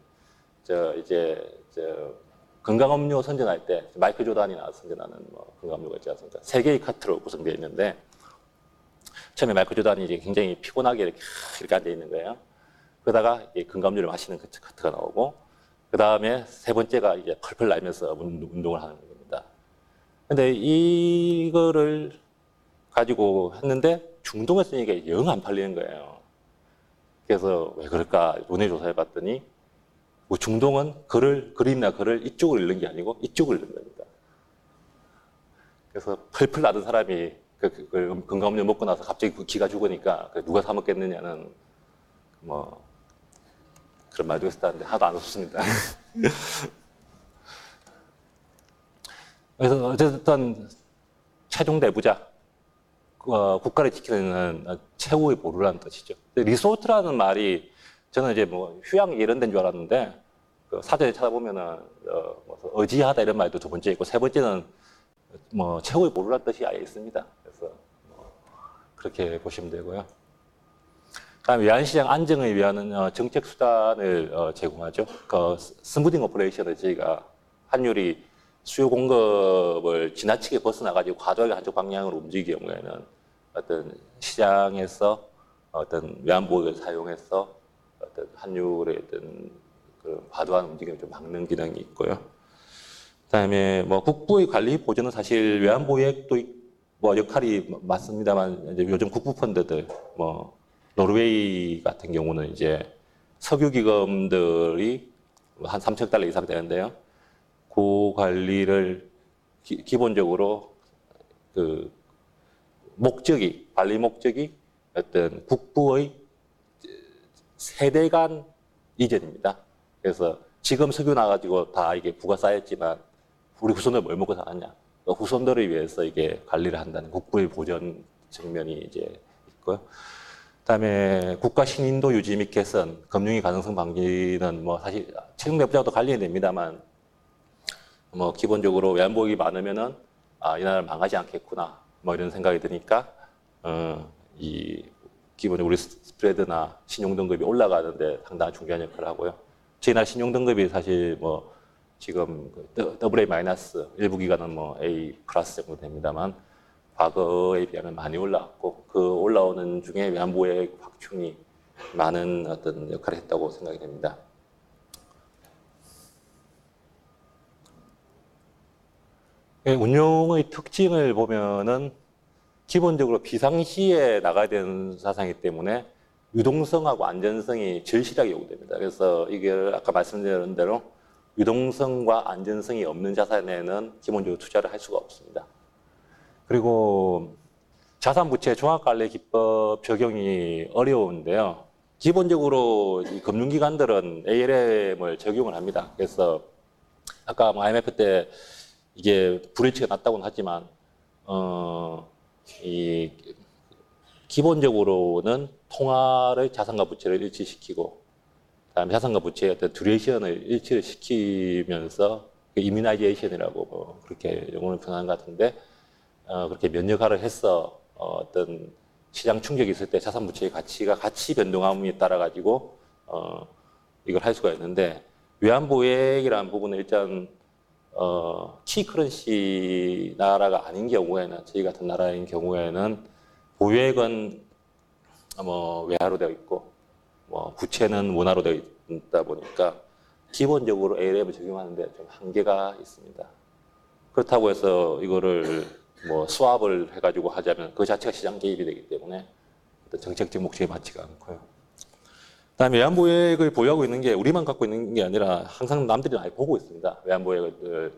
건강음료 선전할 때 마이클 조단이 나와서 선전하는 뭐 건강음료가 있지 않습니까? 세 개의 카트로 구성되어 있는데 처음에 마이클 조단이 이제 굉장히 피곤하게 이렇게 앉아 있는 거예요. 그러다가 건강음료를 마시는 그 카트가 나오고 그 다음에 세 번째가 이제 펄펄 날면서 운동을 하는 겁니다. 근데 이거를 가지고 했는데 중동에 쓰니까 영 안 팔리는 거예요. 그래서 왜 그럴까 논의 조사해 봤더니 뭐 중동은 그림이나 글을 이쪽으로 읽는 게 아니고 이쪽으로 읽는 겁니다. 그래서 펄펄 나던 사람이 그 건강음료 먹고 나서 갑자기 기가 죽으니까 누가 사 먹겠느냐는 뭐 그런 말도 있었다는데 하나도 안 웃습니다. 그래서 어쨌든 최종 내부자 국가를 지키는 최후의 보루라는 뜻이죠. 리소트라는 말이 저는 이제 뭐 휴양 이런 데인 줄 알았는데 그 사전에 찾아보면은 의지하다 이런 말도 두 번째 있고 세 번째는 뭐 최후의 보루라는 뜻이 아예 있습니다. 그래서 뭐 그렇게 보시면 되고요. 다음에 외환시장 안정을 위한 정책 수단을 제공하죠. 그 스무딩 오퍼레이션을 저희가 환율이 수요 공급을 지나치게 벗어나가지고 과도하게 한쪽 방향으로 움직이는 경우에는 어떤 시장에서 어떤 외환보유를 사용해서 어떤 환율의 어떤 그 과도한 움직임을 좀 막는 기능이 있고요. 그다음에 뭐 국부의 관리 보조는 사실 외환보유액도 뭐 역할이 맞습니다만 이제 요즘 국부 펀드들 뭐 노르웨이 같은 경우는 이제 석유 기금들이 한 3천 달러 이상 되는데요. 그 관리를 기본적으로 그 관리 목적이 어떤 국부의 세대 간 이전입니다. 그래서 지금 석유 나가지고 다 이게 부가 쌓였지만 우리 후손들 뭘 먹고 살았냐? 후손들을 위해서 이게 관리를 한다는 국부의 보전 측면이 이제 있고요. 그다음에 국가 신인도 유지 및 개선, 금융위 가능성 방지는 뭐 사실 채용 내부자도 관리해야 됩니다만 뭐 기본적으로 외환보유액이 많으면은 이 나라를 망하지 않겠구나 뭐 이런 생각이 드니까 이 기본적으로 우리 스프레드나 신용 등급이 올라가는데 상당히 중요한 역할을 하고요. 저희 나라 신용 등급이 사실 뭐 지금 AA 마이너스, 일부 기관은 뭐 A 플러스 정도 됩니다만 과거에 비하면 많이 올라왔고 그 올라오는 중에 외환보유액 확충이 많은 어떤 역할을 했다고 생각이 됩니다. 운용의 특징을 보면은 기본적으로 비상시에 나가야 되는 자산이기 때문에 유동성하고 안전성이 절실하게 요구됩니다. 그래서 이게 아까 말씀드린 대로 유동성과 안전성이 없는 자산에는 기본적으로 투자를 할 수가 없습니다. 그리고 자산부채 종합관리기법 적용이 어려운데요. 기본적으로 이 금융기관들은 ALM을 적용을 합니다. 그래서 아까 뭐 IMF 때 이게 불일치가 났다고는 하지만 이 기본적으로는 통화를 자산과 부채를 일치시키고 그다음에 자산과 부채의 어떤 듀레이션을 일치를 시키면서 이미나이제이션이라고 뭐 그렇게 용어를 표현하는 것 같은데 그렇게 면역화를 해서 어떤 시장 충격이 있을 때 자산 부채의 가치가 같이 변동함에 따라 가지고 이걸 할 수가 있는데 외환보유액이라는 부분은 일단 키커런시 나라가 아닌 경우에는 저희 같은 나라인 경우에는 보유액은 뭐 외화로 되어 있고 뭐 부채는 원화로 되어 있다 보니까 기본적으로 ALM을 적용하는데 좀 한계가 있습니다. 그렇다고 해서 이거를 뭐 스왑을 해가지고 하자면 그 자체가 시장 개입이 되기 때문에 어떤 정책적 목적에 맞지가 않고요. 그다음에 외환보유액을 보유하고 있는 게 우리만 갖고 있는 게 아니라 항상 남들이 많이 보고 있습니다. 외환보유액을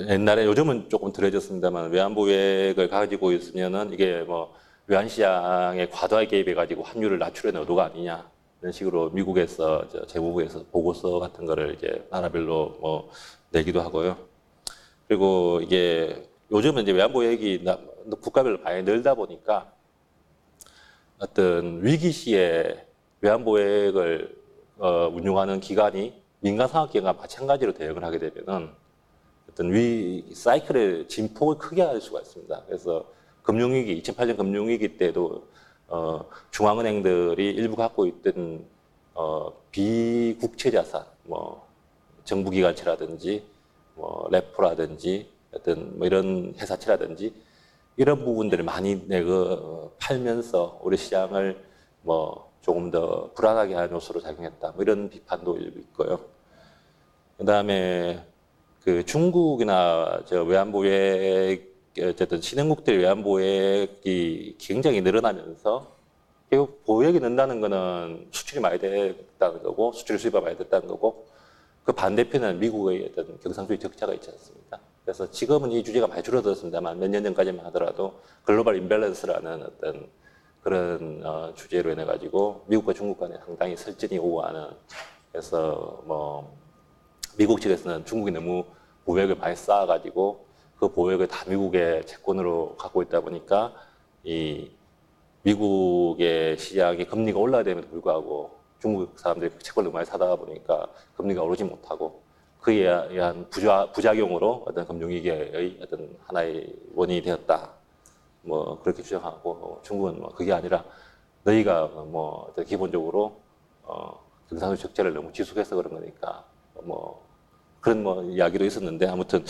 옛날에 요즘은 조금 덜해졌습니다만 외환보유액을 가지고 있으면은 이게 뭐 외환시장에 과도하게 개입해가지고 환율을 낮추려는 의도가 아니냐 이런 식으로 미국에서 재무부에서 보고서 같은 거를 이제 나라별로 뭐 내기도 하고요. 그리고 이게 요즘은 이제 외환보유액이 국가별로 많이 늘다 보니까 어떤 위기 시에 외환보유액을 운용하는 기관이 민간산업기관과 마찬가지로 대응을 하게 되면은 어떤 사이클의 진폭을 크게 할 수가 있습니다. 그래서 금융위기, 2008년 금융위기 때도 중앙은행들이 일부 갖고 있던 비국채 자산, 뭐 정부기관채라든지 뭐 레포라든지 어떤 뭐 이런 회사채라든지 이런 부분들을 많이 팔면서 우리 시장을 뭐 조금 더 불안하게 하는 요소로 작용했다. 뭐 이런 비판도 일부 있고요. 그다음에 그 중국이나 외환보유액 어쨌든 신흥국들 외환보유액이 굉장히 늘어나면서 결국 보유액이 는다는 거는 수출이 많이 됐다는 거고 수출 수입이 많이 됐다는 거고 그 반대편은 미국의 어떤 경상수지 적자가 있지 않습니까? 그래서 지금은 이 주제가 많이 줄어들었습니다만 몇 년 전까지만 하더라도 글로벌 임밸런스라는 어떤 그런 주제로 인해 가지고 미국과 중국 간에 상당히 설전이 오고 하는 그래서 뭐 미국 측에서는 중국이 너무 보유액을 많이 쌓아가지고 그 보유액을 다 미국의 채권으로 갖고 있다 보니까 이 미국의 시장이 금리가 올라야 됨에도 불구하고 중국 사람들이 채권을 많이 사다 보니까 금리가 오르지 못하고 그에 의한 부작용으로 어떤 금융위기의 어떤 하나의 원인이 되었다. 뭐 그렇게 주장하고 중국은 뭐 그게 아니라 너희가 뭐 기본적으로 경상수지 적자를 너무 지속해서 그런 거니까 뭐 그런 뭐 이야기도 있었는데 아무튼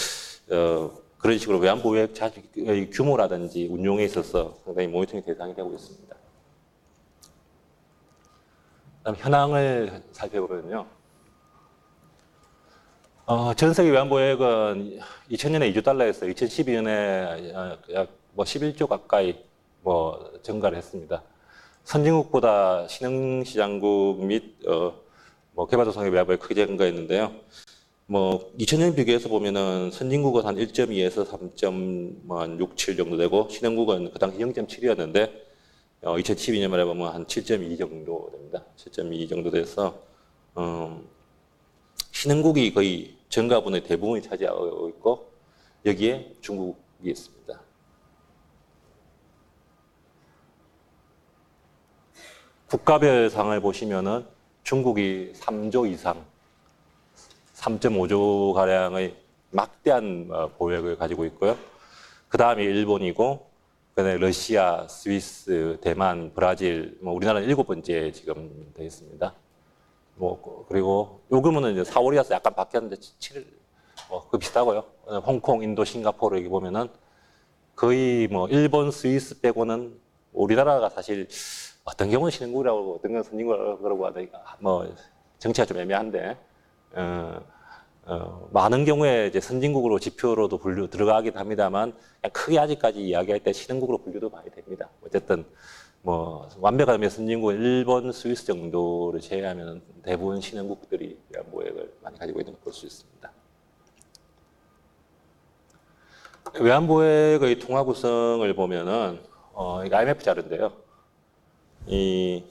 그런 식으로 외환보유액의 규모라든지 운용에 있어서 상당히 모니터링 대상이 되고 있습니다. 그다음 현황을 살펴보면요. 전 세계 외환보유액은 2000년에 2조 달러에서 2012년에 약 뭐 11조 가까이 뭐 증가를 했습니다. 선진국보다 신흥시장국 및 뭐 개발도상의 외환보유액 크게 증가했는데요. 뭐 2000년 비교해서 보면은 선진국은 한 1.2에서 3.67 정도 되고 신흥국은 그 당시 0.7이었는데 2012년 말에 보면 한 7.2 정도 됩니다. 7.2 정도 돼서 신흥국이 거의 전가분의 대부분이 차지하고 있고 여기에 중국이 있습니다. 국가별 상을 보시면은 중국이 3조 이상, 3.5조 가량의 막대한 보유액을 가지고 있고요. 그 다음이 일본이고, 그다음에 러시아, 스위스, 대만, 브라질, 뭐 우리나라는 7번째 지금 되어 있습니다. 뭐 그리고 요금은 이제 4월이라서 약간 바뀌었는데 7일 그 비슷하고요. 홍콩, 인도, 싱가포르 여기 보면은 거의 뭐 일본, 스위스 빼고는 우리나라가 사실 어떤 경우는 신흥국이라고 어떤 경우는 선진국이라고 그러고 하니까 뭐 정치가 좀 애매한데 많은 경우에 이제 선진국으로 지표로도 들어가긴 합니다만 그냥 크게 아직까지 이야기할 때 신흥국으로 분류도 많이 됩니다. 어쨌든 뭐 완벽한 의미의 선진국은 일본, 스위스 정도를 제외하면 대부분 신흥국들이 외환보액을 많이 가지고 있는 걸 볼 수 있습니다. 외환보액의 통화 구성을 보면은 이게 IMF 자료인데요. 이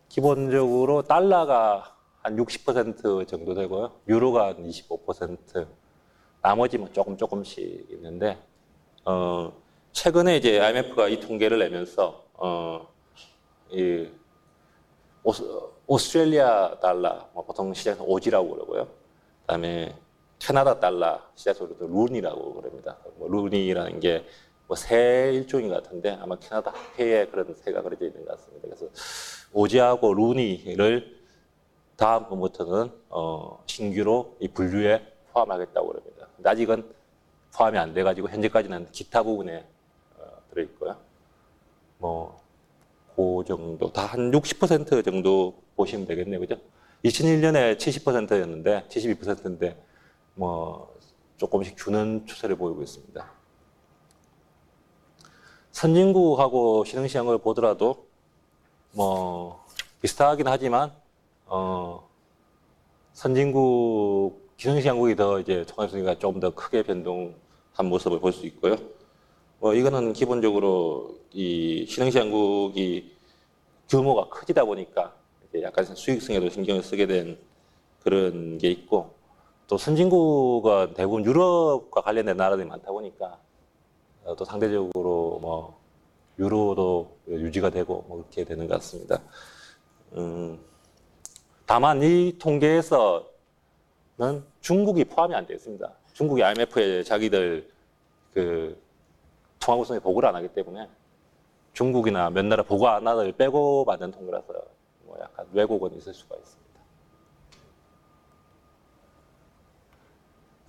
기본적으로 달러가 한 60% 정도 되고요. 유로가 한 25%, 나머지 뭐 조금씩 있는데 최근에 이제 IMF가 이 통계를 내면서 이 오스트레일리아 달러, 뭐 보통 시장에서 오지라고 그러고요. 그다음에 캐나다 달러, 시장에서도 룬이라고 그럽니다. 뭐 룬이라는 게 뭐 새 일종인 것 같은데 아마 캐나다 화폐에 그런 새가 그려져 있는 것 같습니다. 그래서 오지하고 룬이를 다음부터는 신규로 이 분류에 포함하겠다고 그럽니다. 근데 아직은 포함이 안 돼가지고 현재까지는 기타 부분에 들어있고요. 뭐 그 정도 다 한 60% 정도 보시면 되겠네요, 그죠? 2001년에 70%였는데 72%인데 뭐 조금씩 주는 추세를 보이고 있습니다. 선진국하고 신흥시장을 보더라도 뭐 비슷하긴 하지만 선진국 신흥시장국이 더 이제 통화순위가 좀 더 크게 변동한 모습을 볼 수 있고요. 뭐 이거는 기본적으로 이 신흥시장국이 규모가 커지다 보니까 이제 약간 수익성에도 신경을 쓰게 된 그런 게 있고 또 선진국은 대부분 유럽과 관련된 나라들이 많다 보니까 또 상대적으로 뭐 유로도 유지가 되고 뭐 그렇게 되는 것 같습니다. 다만 이 통계에서는 중국이 포함이 안 되어 있습니다. 중국이 IMF에 자기들 그 통화 구성에 보고를 안 하기 때문에 중국이나 몇 나라 보고 안 하들 빼고 만든 통계라서 뭐 약간 왜곡은 있을 수가 있습니다.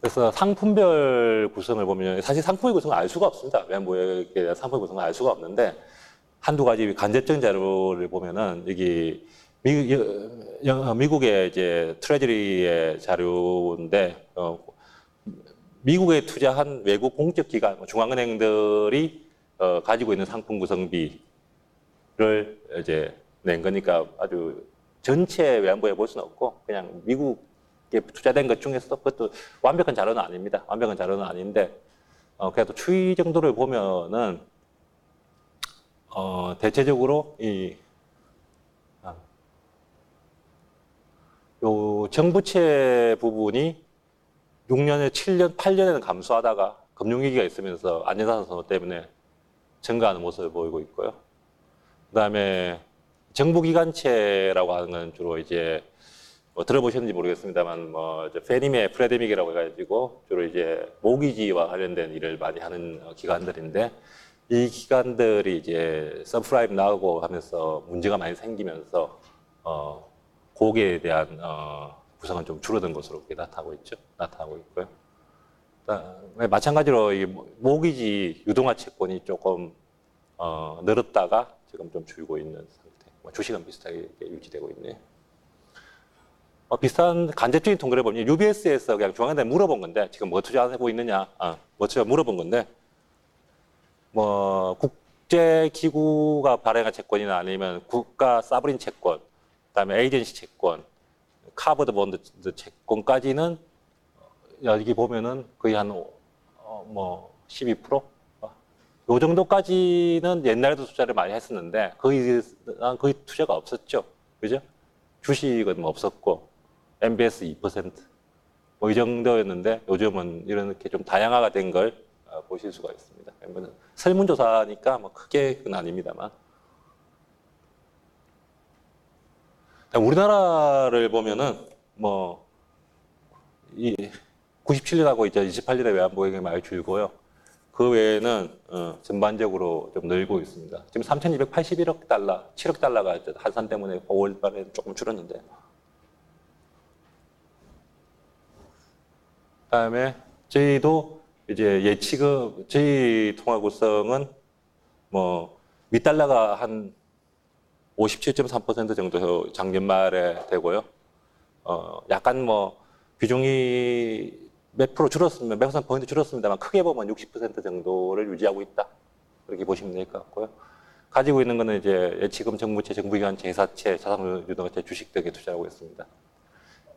그래서 상품별 구성을 보면 사실 상품의 구성을 알 수가 없습니다. 외환보액에 대한 상품의 구성을 알 수가 없는데 한두 가지 간접적인 자료를 보면은 여기 미국의 이제 트레저리의 자료인데 미국에 투자한 외국 공적 기관, 중앙은행들이 가지고 있는 상품 구성비를 이제 낸 거니까 아주 전체 외환보에 볼 수는 없고 그냥 미국에 투자된 것 중에서도 그것도 완벽한 자료는 아닙니다. 완벽한 자료는 아닌데 그래도 추이 정도를 보면은 대체적으로 요 정부채 부분이 6년에 7년, 8년에는 감소하다가 금융위기가 있으면서 안전자산 선호 때문에 증가하는 모습을 보이고 있고요. 그 다음에 정부기관채라고 하는 건 주로 이제 뭐 들어보셨는지 모르겠습니다만 뭐 이제 페니메 프레데믹이라고 해가지고 주로 이제 모기지와 관련된 일을 많이 하는 기관들인데 이 기관들이 이제 서프라임 나오고 하면서 문제가 많이 생기면서 거기에 대한 구성은 좀 줄어든 것으로 나타나고 있고요. 마찬가지로 이 모기지 유동화 채권이 조금 늘었다가 지금 좀 줄고 있는 상태. 주식은 비슷하게 유지되고 있네요. 비슷한 간접적인 통계를 보면 UBS에서 그냥 중앙은행에 물어본 건데 지금 뭐 투자하고 있느냐, 뭐 투자 물어본 건데 뭐 국제기구가 발행한 채권이나 아니면 국가 사브린 채권, 그다음에 에이전시 채권, 카버드 본드 채권까지는 여기 보면은 거의 한, 뭐, 12%? 요 정도까지는 옛날에도 투자를 많이 했었는데, 거의 투자가 없었죠. 그죠? 주식은 뭐 없었고, MBS 2%. 뭐 이 정도였는데, 요즘은 이렇게 좀 다양화가 된 걸 보실 수가 있습니다. 설문조사니까 뭐 크게 그건 아닙니다만. 우리나라를 보면은, 뭐, 이 97년하고 이제 28년에 외환보유액이 많이 줄고요. 그 외에는 전반적으로 좀 늘고 있습니다. 지금 3,281억 달러, 7억 달러가 한산 때문에 5월 말에 조금 줄었는데. 그다음에 저희도 이제 저희 통화 구성은 뭐 미달러가 한 57.3% 정도 작년 말에 되고요. 약간 뭐 비중이 몇 프로 줄었으면, 몇 퍼센트 줄었습니다만 크게 보면 60% 정도를 유지하고 있다. 그렇게 보시면 될 것 같고요. 가지고 있는 거는 이제 예치금, 정부채, 정부기관채, 회사채, 자산유동화채, 주식 등에 투자하고 있습니다.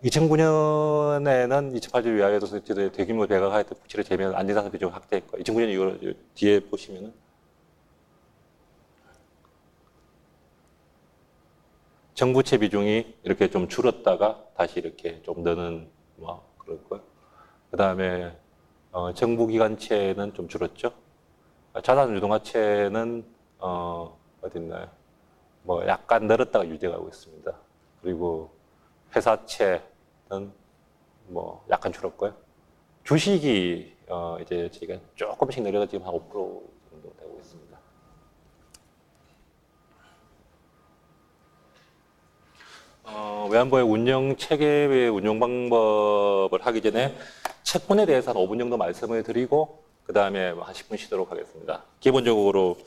2009년에는 2008년 위하여도 대규모 배가하였던 부채를 제외한 안전자산 비중을 확대했고, 2009년 이후로 뒤에 보시면은 정부채 비중이 이렇게 좀 줄었다가 다시 이렇게 좀 느는 뭐 그렇고요. 그 다음에 정부기관채는 좀 줄었죠. 자산유동화채는 어디 있나요? 뭐 약간 늘었다가 유지하고 있습니다. 그리고 회사채는 뭐 약간 줄었고요. 주식이 이제 저희가 조금씩 내려가 지금 한 5% 정도 되고 있습니다. 외환보유 운영 체계의 운영 방법을 하기 전에 채권에 대해서 한 5분 정도 말씀을 드리고 그 다음에 한 10분 쉬도록 하겠습니다. 기본적으로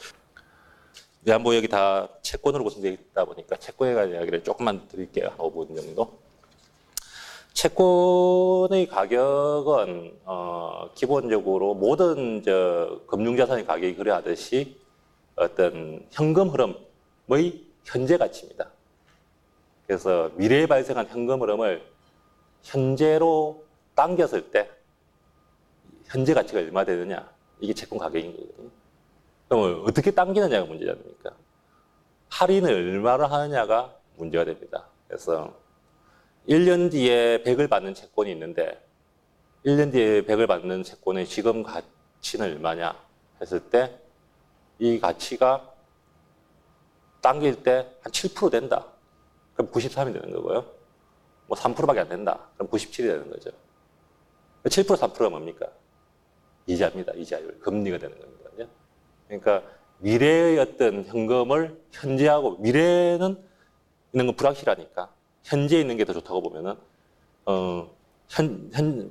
외환보유액이 다 채권으로 구성되어 있다 보니까 채권에 관한 이야기를 조금만 드릴게요. 한 5분 정도. 채권의 가격은 기본적으로 모든 금융자산의 가격이 그러하듯이 어떤 현금 흐름의 현재 가치입니다. 그래서 미래에 발생한 현금 흐름을 현재로 당겼을 때 현재 가치가 얼마 되느냐, 이게 채권 가격인 거거든요. 그럼 어떻게 당기느냐가 문제지 않습니까? 할인을 얼마나 하느냐가 문제가 됩니다. 그래서 1년 뒤에 100을 받는 채권이 있는데 1년 뒤에 100을 받는 채권의 지금 가치는 얼마냐 했을 때 이 가치가 당길 때 한 7% 된다. 그럼 93이 되는 거고요. 뭐 3%밖에 안 된다. 그럼 97이 되는 거죠. 7% 3%가 뭡니까? 이자입니다. 이자율. 금리가 되는 겁니다. 그러니까 미래의 어떤 현금을 현재하고, 미래는 있는 건 불확실하니까 현재에 있는 게 더 좋다고 보면은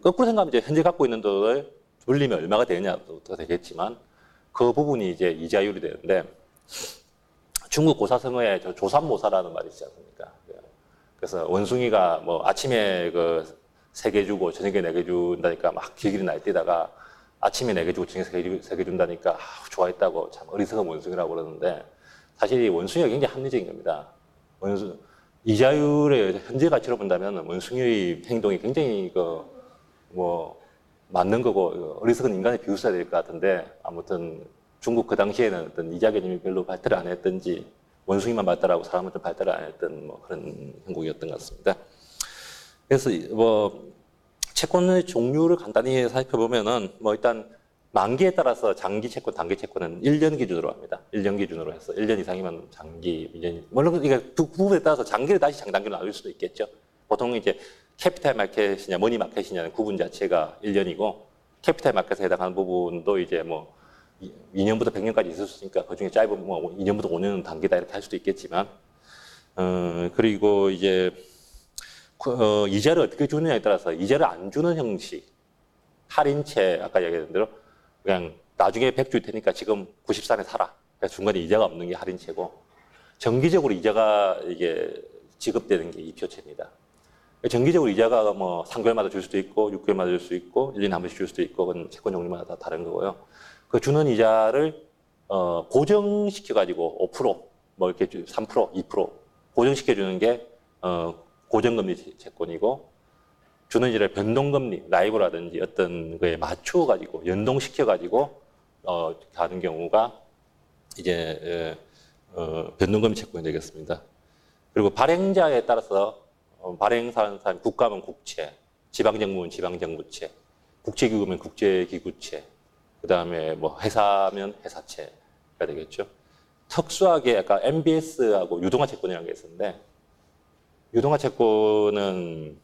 거꾸로 생각하면 이제 현재 갖고 있는 돈을 돌리면 얼마가 되느냐도 되겠지만 그 부분이 이제 이자율이 되는데, 중국 고사성어에 조삼모사라는 말이 있지 않습니까? 그래서 원숭이가 뭐 아침에 3개 주고 저녁에 4개 준다니까 막 길길이 날뛰다가 아침에 4개 주고 저녁에 3개 준다니까 좋아했다고 참 어리석은 원숭이라고 그러는데, 사실 이 원숭이가 굉장히 합리적인 겁니다. 이자율의 현재 가치로 본다면 원숭이의 행동이 굉장히 맞는 거고 어리석은 인간의 비웃어야 될 것 같은데, 아무튼 중국 그 당시에는 어떤 이자 개념이 별로 발달을 안 했던지 원숭이만 발달하고 사람은 좀 발달을 안 했던 뭐 그런 형국이었던 것 같습니다. 그래서 뭐 채권의 종류를 간단히 살펴보면은 뭐 일단 만기에 따라서 장기 채권, 단기 채권은 1년 기준으로 합니다. 1년 기준으로 해서 1년 이상이면 장기, 1년, 물론 이게 그 부분에 따라서 장기를 다시 장단기로 나눌 수도 있겠죠. 보통 이제 캐피탈 마켓이냐 머니 마켓이냐는 구분 자체가 1년이고, 캐피탈 마켓에 해당하는 부분도 이제 뭐 2년부터 100년까지 있을 수 있으니까 그 중에 짧은 뭐 2년부터 5년은 단기다 이렇게 할 수도 있겠지만, 그리고 이제 이자를 어떻게 주느냐에 따라서 이자를 안 주는 형식, 할인채, 아까 얘기했던 대로 그냥 나중에 100 줄 테니까 지금 93에 사라. 그래서 중간에 이자가 없는 게 할인채고, 정기적으로 이자가 이게 지급되는 게 이표채입니다. 정기적으로 이자가 뭐 3개월마다 줄 수도 있고 6개월마다 줄 수 있고 1년에 한 번씩 줄 수도 있고, 그건 채권 종류마다 다 다른 거고요. 그 주는 이자를 고정시켜 가지고 5%, 뭐 이렇게 3%, 2% 고정시켜 주는 게 고정금리 채권이고, 주는 이제 변동금리, 라이브라든지 어떤 거에 맞추어가지고, 연동시켜가지고, 가는 경우가 이제, 변동금리 채권이 되겠습니다. 그리고 발행자에 따라서, 발행하는 사람, 국가면 국채, 지방정부면 지방정부채, 국제기구면 국제기구채, 그 다음에 뭐 회사면 회사채가 되겠죠. 특수하게 약간 MBS하고 유동화 채권이라는 게 있었는데, 유동화 채권은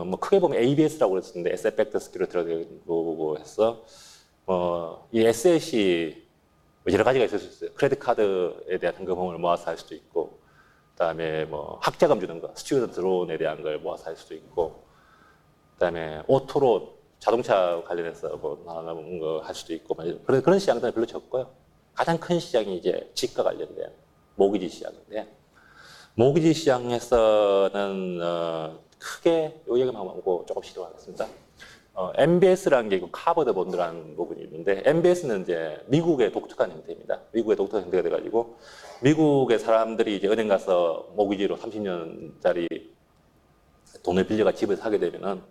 뭐 크게 보면 ABS라고 그랬었는데 Asset-Backed Security라고 해서 이 에셋이 여러 가지가 있을 수 있어요. 크레딧 카드에 대한 현금을 모아서 할 수도 있고, 그다음에 뭐 학자금 주는 거, 스튜던트 론에 대한 걸 모아서 할 수도 있고, 그다음에 오토론, 자동차 관련해서 뭐 나눠본 거 할 수도 있고, 그런 시장들은 별로 적고요. 가장 큰 시장이 이제 집과 관련된 모기지 시장인데, 모기지 시장에서는 크게 요 얘기만 하고 조금 시도하겠습니다. MBS라는 게 카버드 본드라는 부분이 있는데, MBS는 이제 미국의 독특한 형태입니다. 미국의 독특한 형태가 돼가지고, 미국의 사람들이 이제 은행 가서 모기지로 30년짜리 돈을 빌려가 집을 사게 되면은,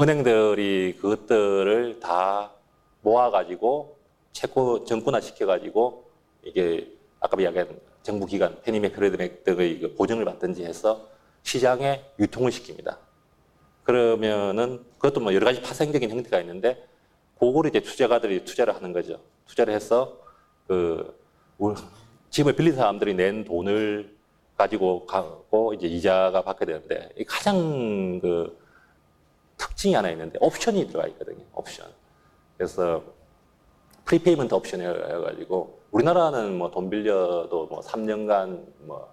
은행들이 그것들을 다 모아가지고, 정권화 시켜가지고, 이게 아까 이야기한 정부기관, 페니맥, 프레드맥 등의 보증을 받든지 해서 시장에 유통을 시킵니다. 그러면은 그것도 뭐 여러 가지 파생적인 형태가 있는데, 그거를 이제 투자가들이 투자를 하는 거죠. 투자를 해서 집을 빌린 사람들이 낸 돈을 가지고 가고 이제 이자가 받게 되는데, 이 가장 특징이 하나 있는데 옵션이 들어가 있거든요. 옵션. 그래서 프리페이먼트 옵션이어가지고, 우리나라는 뭐 돈 빌려도 뭐 3년간 뭐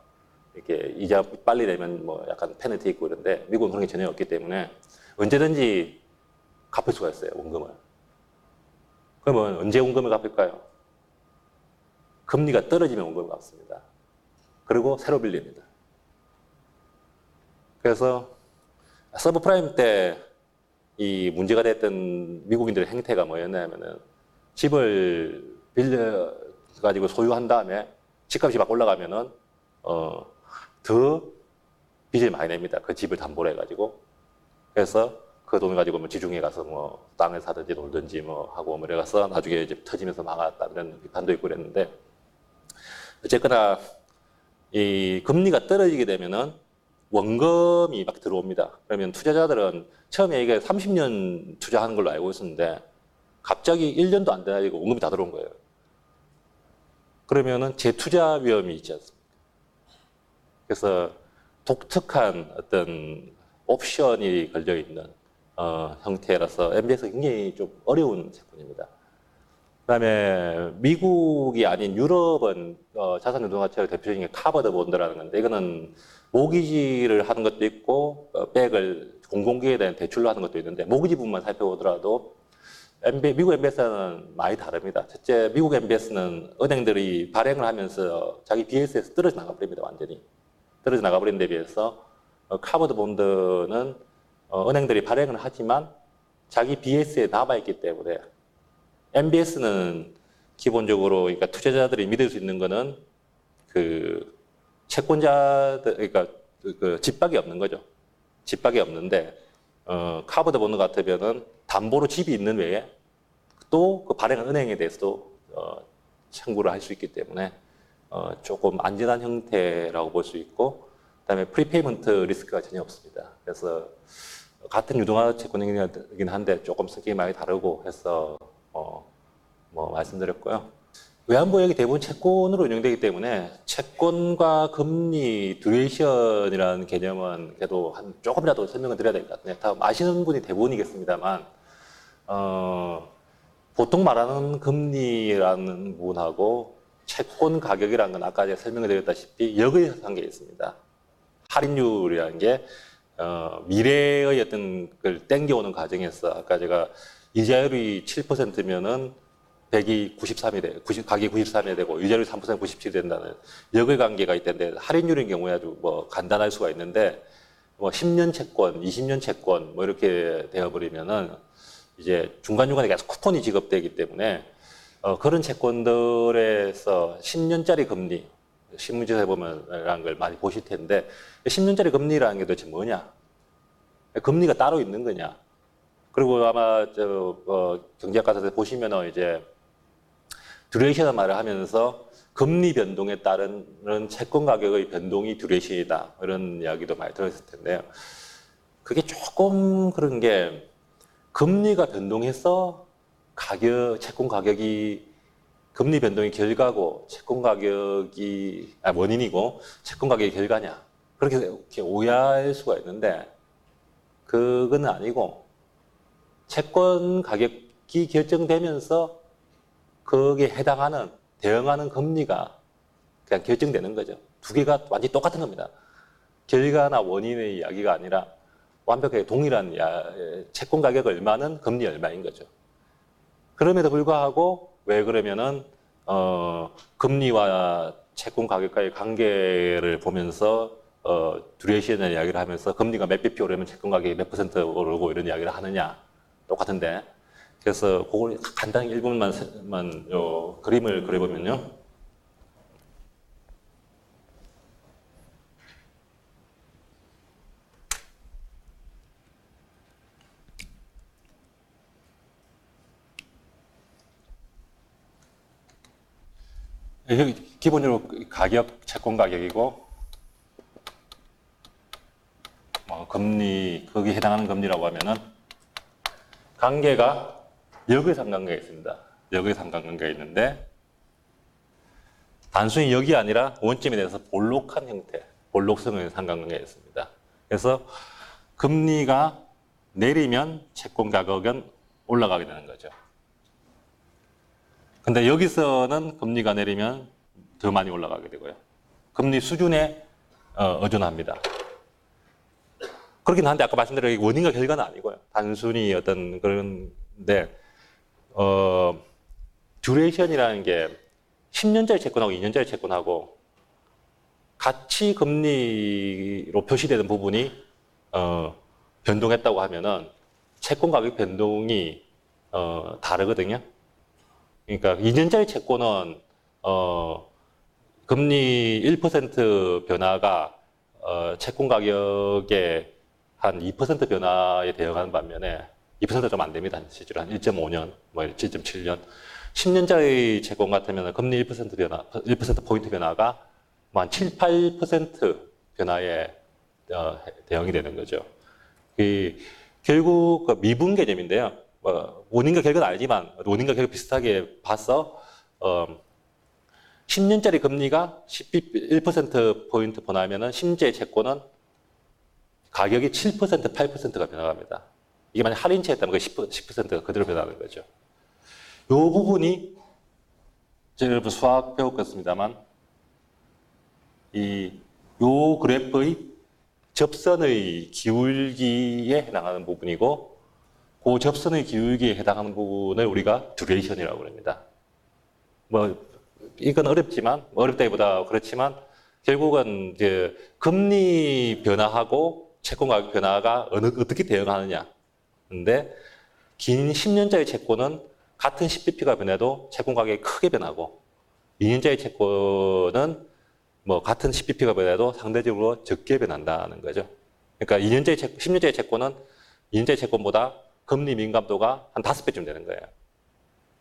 이렇게 이자 빨리 내면 뭐 약간 페널티 있고 이런데, 미국은 그런 게 전혀 없기 때문에 언제든지 갚을 수가 있어요, 원금을. 그러면 언제 원금을 갚을까요? 금리가 떨어지면 원금을 갚습니다. 그리고 새로 빌립니다. 그래서 서브프라임 때 이 문제가 됐던 미국인들의 행태가 뭐였냐면은, 집을 빌려가지고 소유한 다음에 집값이 막 올라가면은 더 빚을 많이 냅니다. 그 집을 담보로 해가지고. 그래서 그 돈을 가지고 뭐 지중해 가서 뭐 땅을 사든지 놀든지 뭐 하고 뭐 이래가서 나중에 이제 터지면서 망했다, 이런 비판도 있고 그랬는데, 어쨌거나 이 금리가 떨어지게 되면은 원금이 막 들어옵니다. 그러면 투자자들은 처음에 이게 30년 투자하는 걸로 알고 있었는데, 갑자기 1년도 안 돼가지고 원금이 다 들어온 거예요. 그러면은 재투자 위험이 있지 않습니까? 그래서 독특한 어떤 옵션이 걸려있는 형태라서 MBS가 굉장히 좀 어려운 채권입니다. 그다음에 미국이 아닌 유럽은 자산유동화채의 대표적인 게 카버드 본드라는 건데, 이거는 모기지를 하는 것도 있고 백을 공공기에 대한 대출로 하는 것도 있는데, 모기지 부분만 살펴보더라도 미국 MBS는 많이 다릅니다. 첫째, 미국 MBS는 은행들이 발행을 하면서 자기 BS에서 떨어져 나가버립니다. 완전히 떨어져 나가버린 데 비해서 카버드 본드는 은행들이 발행을 하지만 자기 BS에 남아있기 때문에, MBS는 기본적으로 그러니까 투자자들이 믿을 수 있는 거는 채권자들, 그러니까 집박이 없는 거죠. 집박이 없는데, 카버드 본드 같으면은 담보로 집이 있는 외에 또 그 발행한 은행에 대해서도 청구를 할 수 있기 때문에 조금 안전한 형태라고 볼 수 있고, 그다음에 프리페이먼트 리스크가 전혀 없습니다. 그래서 같은 유동화 채권이긴 한데 조금 성격이 많이 다르고 해서 뭐 말씀드렸고요. 외환보유액이 대부분 채권으로 운영되기 때문에 채권과 금리 듀레이션이라는 개념은 그래도 조금이라도 설명을 드려야 될 것 같네요. 다 아시는 분이 대부분이겠습니다만, 보통 말하는 금리라는 부분하고 채권 가격이라는 건 아까 제가 설명을 드렸다시피 역의한 게 있습니다. 할인율이라는 게 미래의 어떤 걸 땡겨오는 과정에서, 아까 제가 이자율이 7%면은 100이 93이 돼, 가격이 93이 되고 이자율이 3% 97이 된다는 역의 관계가 있던데, 할인율인 경우에 아주 뭐 간단할 수가 있는데, 뭐 10년 채권, 20년 채권 뭐 이렇게 되어버리면은 이제 중간중간에 계속 쿠폰이 지급되기 때문에 그런 채권들에서 10년짜리 금리, 신문지에서 보면 라는 걸 많이 보실 텐데, 10년짜리 금리라는 게 도대체 뭐냐? 금리가 따로 있는 거냐. 그리고 아마 경제학과에서 보시면은 이제 듀레이션 말을 하면서 금리 변동에 따른 채권 가격의 변동이 듀레이션이다. 이런 이야기도 많이 들었을 텐데요. 그게 조금 그런 게 금리가 변동해서 채권 가격이 금리 변동이 결과고 채권 가격이 원인이고 채권 가격이 결과냐. 그렇게 오해할 수가 있는데 그건 아니고 채권 가격이 결정되면서 거기에 해당하는 대응하는 금리가 그냥 결정되는 거죠. 두 개가 완전히 똑같은 겁니다. 결과나 원인의 이야기가 아니라 완벽하게 동일한 채권 가격 얼마는 금리 얼마인 거죠. 그럼에도 불구하고 왜 그러면은 금리와 채권 가격과의 관계를 보면서 듀레이션의 이야기를 하면서 금리가 몇 bp 오르면 채권 가격이 몇 % 오르고 이런 이야기를 하느냐 똑같은데 그래서 그걸 간단히 1분만 요 그림을 그려보면요. 여기 기본적으로 가격, 채권 가격이고 금리, 거기에 해당하는 금리라고 하면은 관계가 역의상관계가 있습니다. 역의상관계가 있는데 단순히 역이 아니라 원점에 대해서 볼록한 형태, 볼록성의 상관관계가 있습니다. 그래서 금리가 내리면 채권 가격은 올라가게 되는 거죠. 근데 여기서는 금리가 내리면 더 많이 올라가게 되고요. 금리 수준에 의존합니다. 그렇긴 한데 아까 말씀드린 원인과 결과는 아니고요. 단순히 어떤 그런데 듀레이션이라는 게 10년짜리 채권하고 2년짜리 채권하고 같이 금리로 표시되는 부분이 변동했다고 하면은 채권 가격 변동이 다르거든요. 그러니까 2년짜리 채권은 금리 1% 변화가 채권 가격의 한 2% 변화에 대응하는 반면에 2%가 좀 안 됩니다. 실제로 한 1.5년, 뭐 1.7년. 10년짜리 채권 같으면 금리 1% 변화, 1%포인트 변화가 뭐 한 7, 8% 변화에 대응이 되는 거죠. 결국 그 미분 개념인데요. 원인과 결과는 알지만 원인과 결과 비슷하게 봐서 10년짜리 금리가 1%포인트 변화하면은 10년짜리 채권은 가격이 7%, 8%가 변화합니다. 이게 만약 할인채 했다면 그 10%가 그대로 변하는 거죠. 이 부분이 여러분 수학 배웠겠습니다만 요 그래프의 접선의 기울기에 해당하는 부분이고 그 접선의 기울기에 해당하는 부분을 우리가 듀레이션이라고 합니다. 이건 어렵지만 어렵다기보다 그렇지만 결국은 금리 변화하고 채권 가격 변화가 어떻게 대응하느냐. 근데 긴 10년짜리 채권은 같은 10bp가 변해도 채권 가격이 크게 변하고 2년짜리 채권은 같은 10bp가 변해도 상대적으로 적게 변한다는 거죠. 그러니까 10년짜리 채권은 2년짜리 채권보다 금리 민감도가 한 5배쯤 되는 거예요.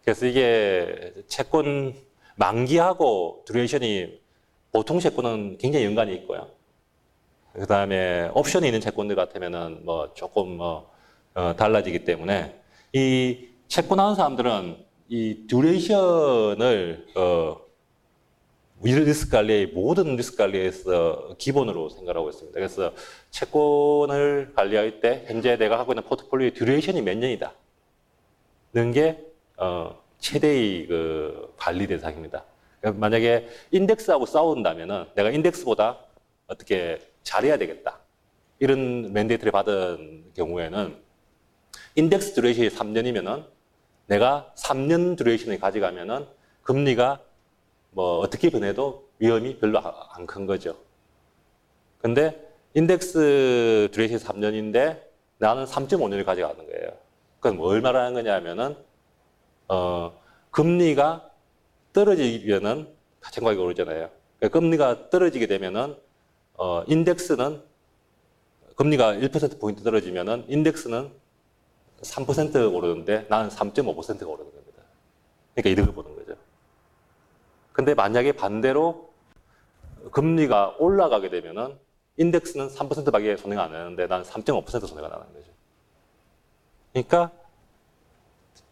그래서 이게 채권 만기하고 듀레이션이 보통 채권은 굉장히 연관이 있고요. 그 다음에 옵션이 있는 채권들 같으면은 조금 달라지기 때문에 이 채권하는 사람들은 이 듀레이션을 리스크 관리의 모든 리스크 관리에서 기본으로 생각하고 있습니다. 그래서 채권을 관리할 때 현재 내가 하고 있는 포트폴리오의 듀레이션이 몇 년이다. 는 게 최대의 관리 대상입니다. 그러니까 만약에 인덱스하고 싸운다면은 내가 인덱스보다 어떻게 잘해야 되겠다. 이런 맨데이트를 받은 경우에는 인덱스 듀레이션이 3년이면은 내가 3년 듀레이션을 가져가면은 금리가 어떻게 변해도 위험이 별로 안 큰 거죠. 근데 인덱스 듀레이션이 3년인데 나는 3.5년을 가져가는 거예요. 그건 뭘 말하는 거냐면은 금리가 떨어지면은 채권 가격이 오르잖아요. 그러니까 금리가 떨어지게 되면은 인덱스는 금리가 1%포인트 떨어지면은 인덱스는 3% 오르는데 나는 3.5%가 오르는 겁니다. 그러니까 이득을 보는 거죠. 근데 만약에 반대로 금리가 올라가게 되면은 인덱스는 3%밖에 손해가 안 나는데 나는 3.5% 손해가 나는 거죠. 그러니까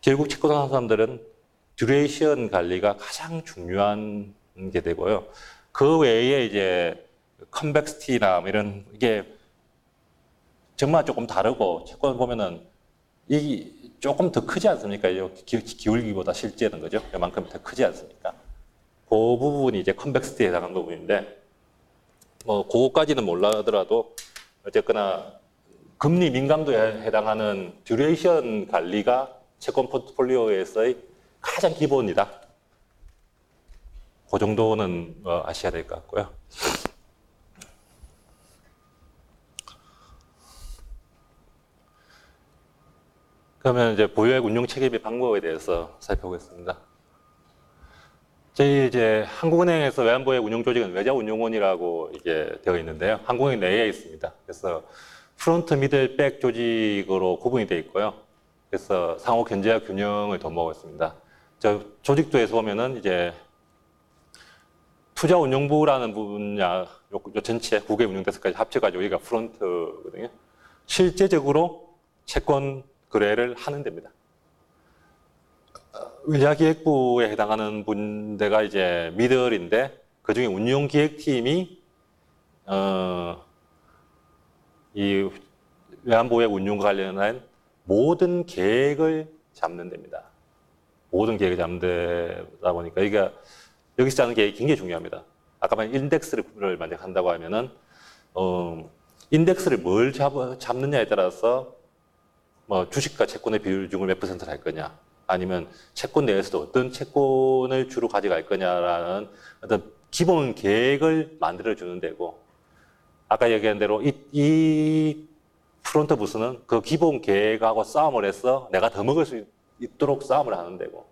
결국 채권 하는 사람들은 듀레이션 관리가 가장 중요한 게 되고요. 그 외에 이제 컨벡시티나 뭐 이런 이게 정말 조금 다르고 채권 보면은 이 조금 더 크지 않습니까? 기울기보다 실제는 거죠. 이만큼 더 크지 않습니까? 그 부분이 이제 컨벡시티에 해당하는 부분인데 뭐 그거까지는 몰라더라도 어쨌거나 금리 민감도에 해당하는 듀레이션 관리가 채권 포트폴리오에서의 가장 기본이다. 그 정도는 아셔야 될 것 같고요. 그러면 이제 보유액 운용 책임의 방법에 대해서 살펴보겠습니다. 저희 이제 한국은행에서 외환보유액 운용 조직은 외자운용원이라고 이게 되어 있는데요. 한국은행 내에 있습니다. 그래서 프론트, 미들, 백 조직으로 구분이 되어 있고요. 그래서 상호 견제와 균형을 도모하고 있습니다. 저 조직도에서 보면은 이제 투자운용부라는 분야, 요 전체 9개 운용대서까지 합쳐가지고 여기가 프론트거든요. 실제적으로 채권 거래를 하는 데입니다. 외자기획부에 해당하는 분대가 이제 미들인데 그 중에 운용기획팀이 이 외환보유액 운용과 관련한 모든 계획을 잡는 데입니다. 모든 계획을 잡는 데다 보니까 이게 여기서 짜는 계획이 굉장히 중요합니다. 아까 말한 인덱스를 만약 한다고 하면은 인덱스를 뭘 잡느냐에 따라서 뭐 주식과 채권의 비율 중을 몇 %를 할 거냐, 아니면 채권 내에서도 어떤 채권을 주로 가져갈 거냐라는 어떤 기본 계획을 만들어주는 데고, 아까 얘기한 대로 이 프론트 부스는 그 기본 계획하고 싸움을 해서 내가 더 먹을 수 있도록 싸움을 하는 데고,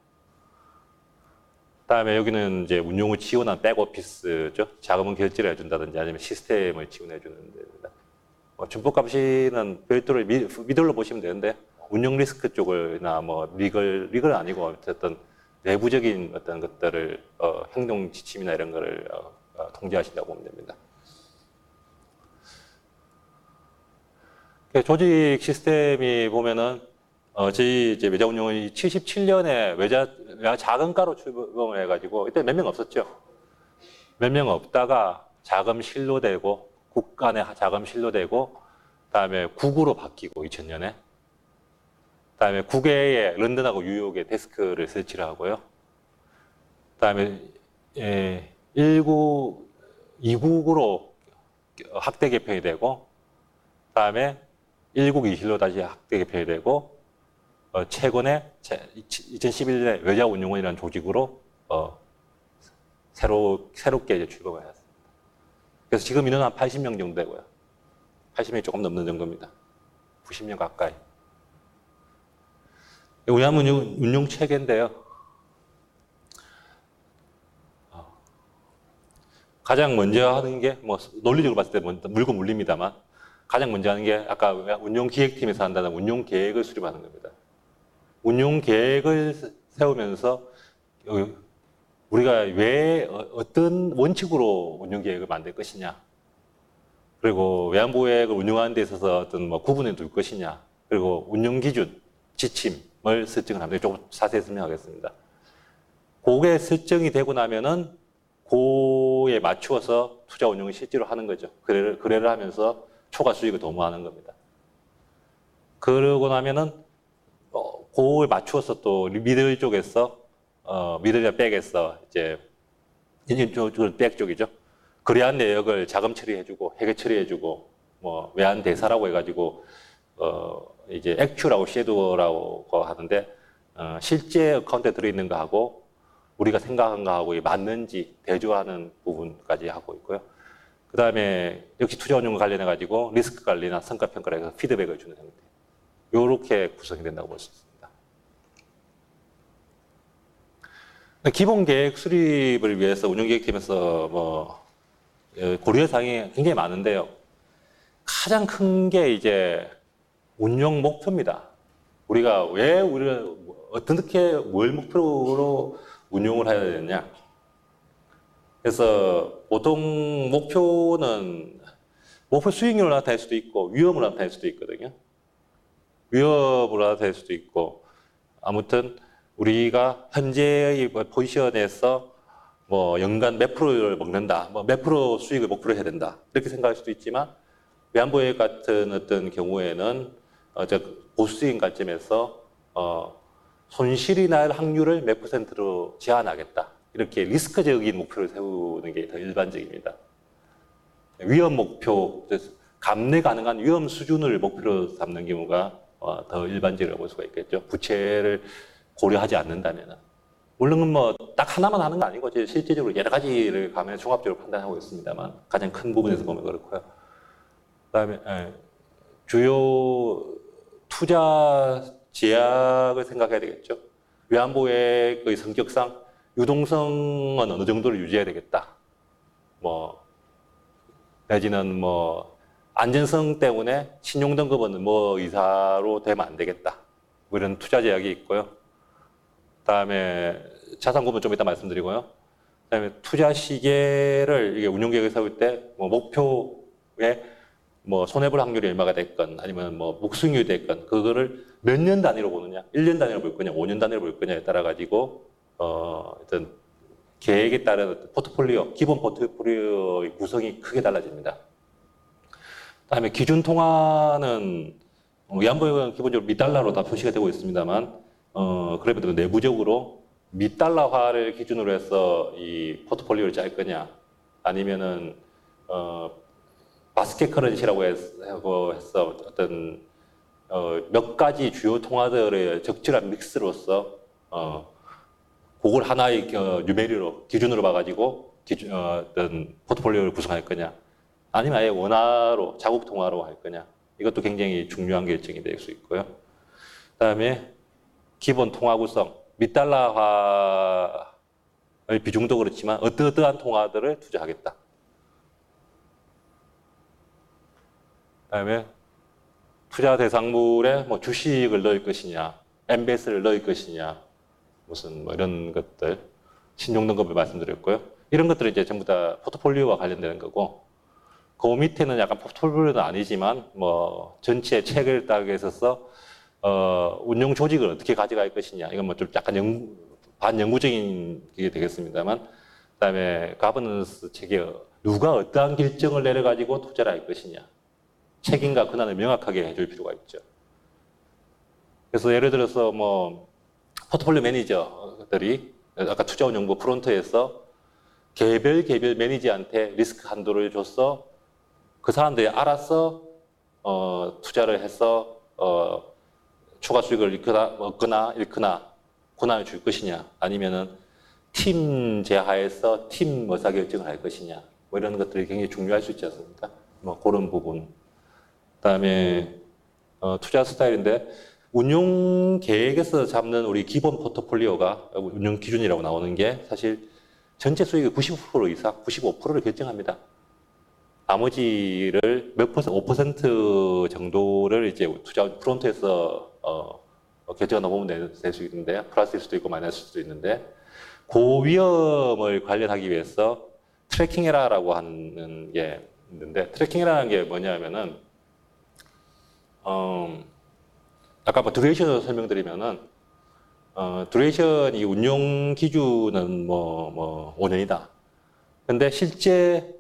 그다음에 여기는 이제 운용을 지원한 백오피스죠. 자금은 결제를 해준다든지 아니면 시스템을 지원해 주는 데입니다. 준법감시는 별도로 미들로 보시면 되는데 운용 리스크 쪽을나 뭐 리글 아니고 어쨌든 내부적인 어떤 것들을 행동 지침이나 이런 거를 통제하신다고 보면 됩니다. 조직 시스템이 보면은 저희 이제 외자 운용이 77년에 외자 자금가로 출범을 해가지고 이때 몇 명 없었죠. 몇 명 없다가 자금 실로되고 국 간의 자금 실로되고 그다음에 국으로 바뀌고 2000년에 그다음에 국외에 런던하고 뉴욕에 데스크를 설치를 하고요. 그다음에 2국으로 확대 개편이 되고 그다음에 1국 2실로 다시 확대 개편이 되고 최근에 2011년에 외자운용원이라는 조직으로 새롭게 이제 출범을 했습니다. 그래서 지금 인원은 한 80명 정도 되고요. 80명이 조금 넘는 정도입니다. 90명 가까이. 운용 체계인데요. 가장 먼저 하는 게, 뭐, 논리적으로 봤을 때 물고 물립니다만, 가장 먼저 하는 게 아까 운용기획팀에서 한다는 운용계획을 수립하는 겁니다. 운용계획을 세우면서 우리가 왜 어떤 원칙으로 운용계획을 만들 것이냐, 그리고 외환보유액을 운용하는 데 있어서 어떤 뭐 구분해 둘 것이냐, 그리고 운용기준, 지침을 설정을 합니다. 조금 자세히 설명하겠습니다. 그게 설정이 되고 나면은 그에 맞추어서 투자 운용을 실제로 하는 거죠. 거래를 하면서 초과 수익을 도모하는 겁니다. 그러고 나면은 그에 맞추어서 또 미들 쪽에서 미들이나 백에서 이제 인진 쪽은 백 쪽이죠. 거래한 내역을 자금 처리해주고 회계 처리해주고 뭐 외환 대사라고 해가지고 이제 액츄라고 섀도우라고 하는데 실제 어카운트에 들어있는 거하고 우리가 생각한 거하고 맞는지 대조하는 부분까지 하고 있고요. 그 다음에 역시 투자 운용과 관련해 가지고 리스크 관리나 성과 평가를 해서 피드백을 주는 형태. 이렇게 구성이 된다고 볼 수 있습니다. 기본 계획 수립을 위해서 운용기획팀에서 뭐 고려사항이 굉장히 많은데요. 가장 큰 게 이제 운용 목표입니다. 우리가 어떻게 뭘 목표로 운용을 해야 되느냐. 그래서 보통 목표 수익률을 나타낼 수도 있고 위험을 나타낼 수도 있거든요. 위협을 나타낼 수도 있고, 아무튼 우리가 현재의 포지션에서 뭐 연간 몇 프로를 먹는다, 뭐 몇 프로 수익을 목표로 해야 된다, 이렇게 생각할 수도 있지만, 외환보유 같은 어떤 경우에는 보수적인 관점에서 손실이 날 확률을 몇 %로 제한하겠다, 이렇게 리스크적인 목표를 세우는 게 더 일반적입니다. 위험 목표, 감내 가능한 위험 수준을 목표로 삼는 경우가 더 일반적이라고 볼 수가 있겠죠. 부채를 고려하지 않는다면. 물론 뭐 딱 하나만 하는 거 아니고 실제적으로 여러 가지를 가면 종합적으로 판단하고 있습니다만, 가장 큰 부분에서 보면 그렇고요. 그다음에 주요 투자 제약을 생각해야 되겠죠. 외환보유의 성격상 유동성은 어느 정도를 유지해야 되겠다. 뭐 내지는 뭐 안전성 때문에 신용등급은 뭐 이사로 되면 안 되겠다, 뭐 이런 투자 제약이 있고요. 그다음에 자산구분 좀 이따 말씀드리고요. 그다음에 투자 시계를 이게 운용 계획을 세울 때 뭐 목표에 뭐 손해볼 확률이 얼마가 됐건 아니면 뭐 목수익률이 됐건 그거를 몇 년 단위로 보느냐, 1년 단위로 볼 거냐, 5년 단위로 볼 거냐에 따라 가지고 어떤 계획에 따른 포트폴리오, 기본 포트폴리오의 구성이 크게 달라집니다. 그다음에 기준 통화는 외환보유는 기본적으로 미달러로 다 표시가 되고 있습니다만, 그래도 내부적으로 미달러화를 기준으로 해서 이 포트폴리오를 짤 거냐, 아니면은 바스켓 커런시라고 해서 어떤 몇 가지 주요 통화들의 적절한 믹스로서 그걸 하나의 뉴메리로 기준으로 봐가지고 어떤 포트폴리오를 구성할 거냐, 아니면 아예 원화로 자국 통화로 할 거냐, 이것도 굉장히 중요한 결정이 될 수 있고요. 그다음에 기본 통화 구성, 미달러화의 비중도 그렇지만 어떠한 통화들을 투자하겠다. 그다음에 투자 대상물에 뭐 주식을 넣을 것이냐, MBS를 넣을 것이냐, 무슨 뭐 이런 것들, 신용등급을 말씀드렸고요. 이런 것들은 이제 전부 다 포트폴리오와 관련되는 거고, 그 밑에는 약간 포트폴리오는 아니지만 뭐 전체 책을 따르게 있어서 운용 조직을 어떻게 가져갈 것이냐, 이건 뭐 좀 약간 반영구적인 게 되겠습니다만, 그다음에 가버넌스 책에 누가 어떠한 결정을 내려가지고 투자를 할 것이냐, 책임과 권한을 명확하게 해줄 필요가 있죠. 그래서 예를 들어서 뭐 포트폴리오 매니저들이 아까 투자운용부 프론트에서 개별 매니저한테 리스크 한도를 줘서 그 사람들이 알아서 투자를 해서 추가 수익을 얻거나 잃거나 권한을 줄 것이냐, 아니면은 팀 제하에서 팀 의사결정을 할 것이냐, 뭐 이런 것들이 굉장히 중요할 수 있지 않습니까? 뭐 그런 부분. 그다음에 투자 스타일인데, 운용 계획에서 잡는 우리 기본 포트폴리오가 운용 기준이라고 나오는 게 사실 전체 수익의 90% 이상, 95%를 결정합니다. 나머지를 몇 %, 5% 정도를 이제 투자 프론트에서 결정하다 보면 될 수 있는데, 플러스일 수도 있고 마이너스일 수도 있는데, 고위험을 관련하기 위해서 트래킹 에러라고 하는 게 있는데, 트래킹 에러라는 게 뭐냐면은 아까 뭐 듀레이션을 설명드리면은 듀레이션이 운용 기준은 뭐 5년이다. 근데 실제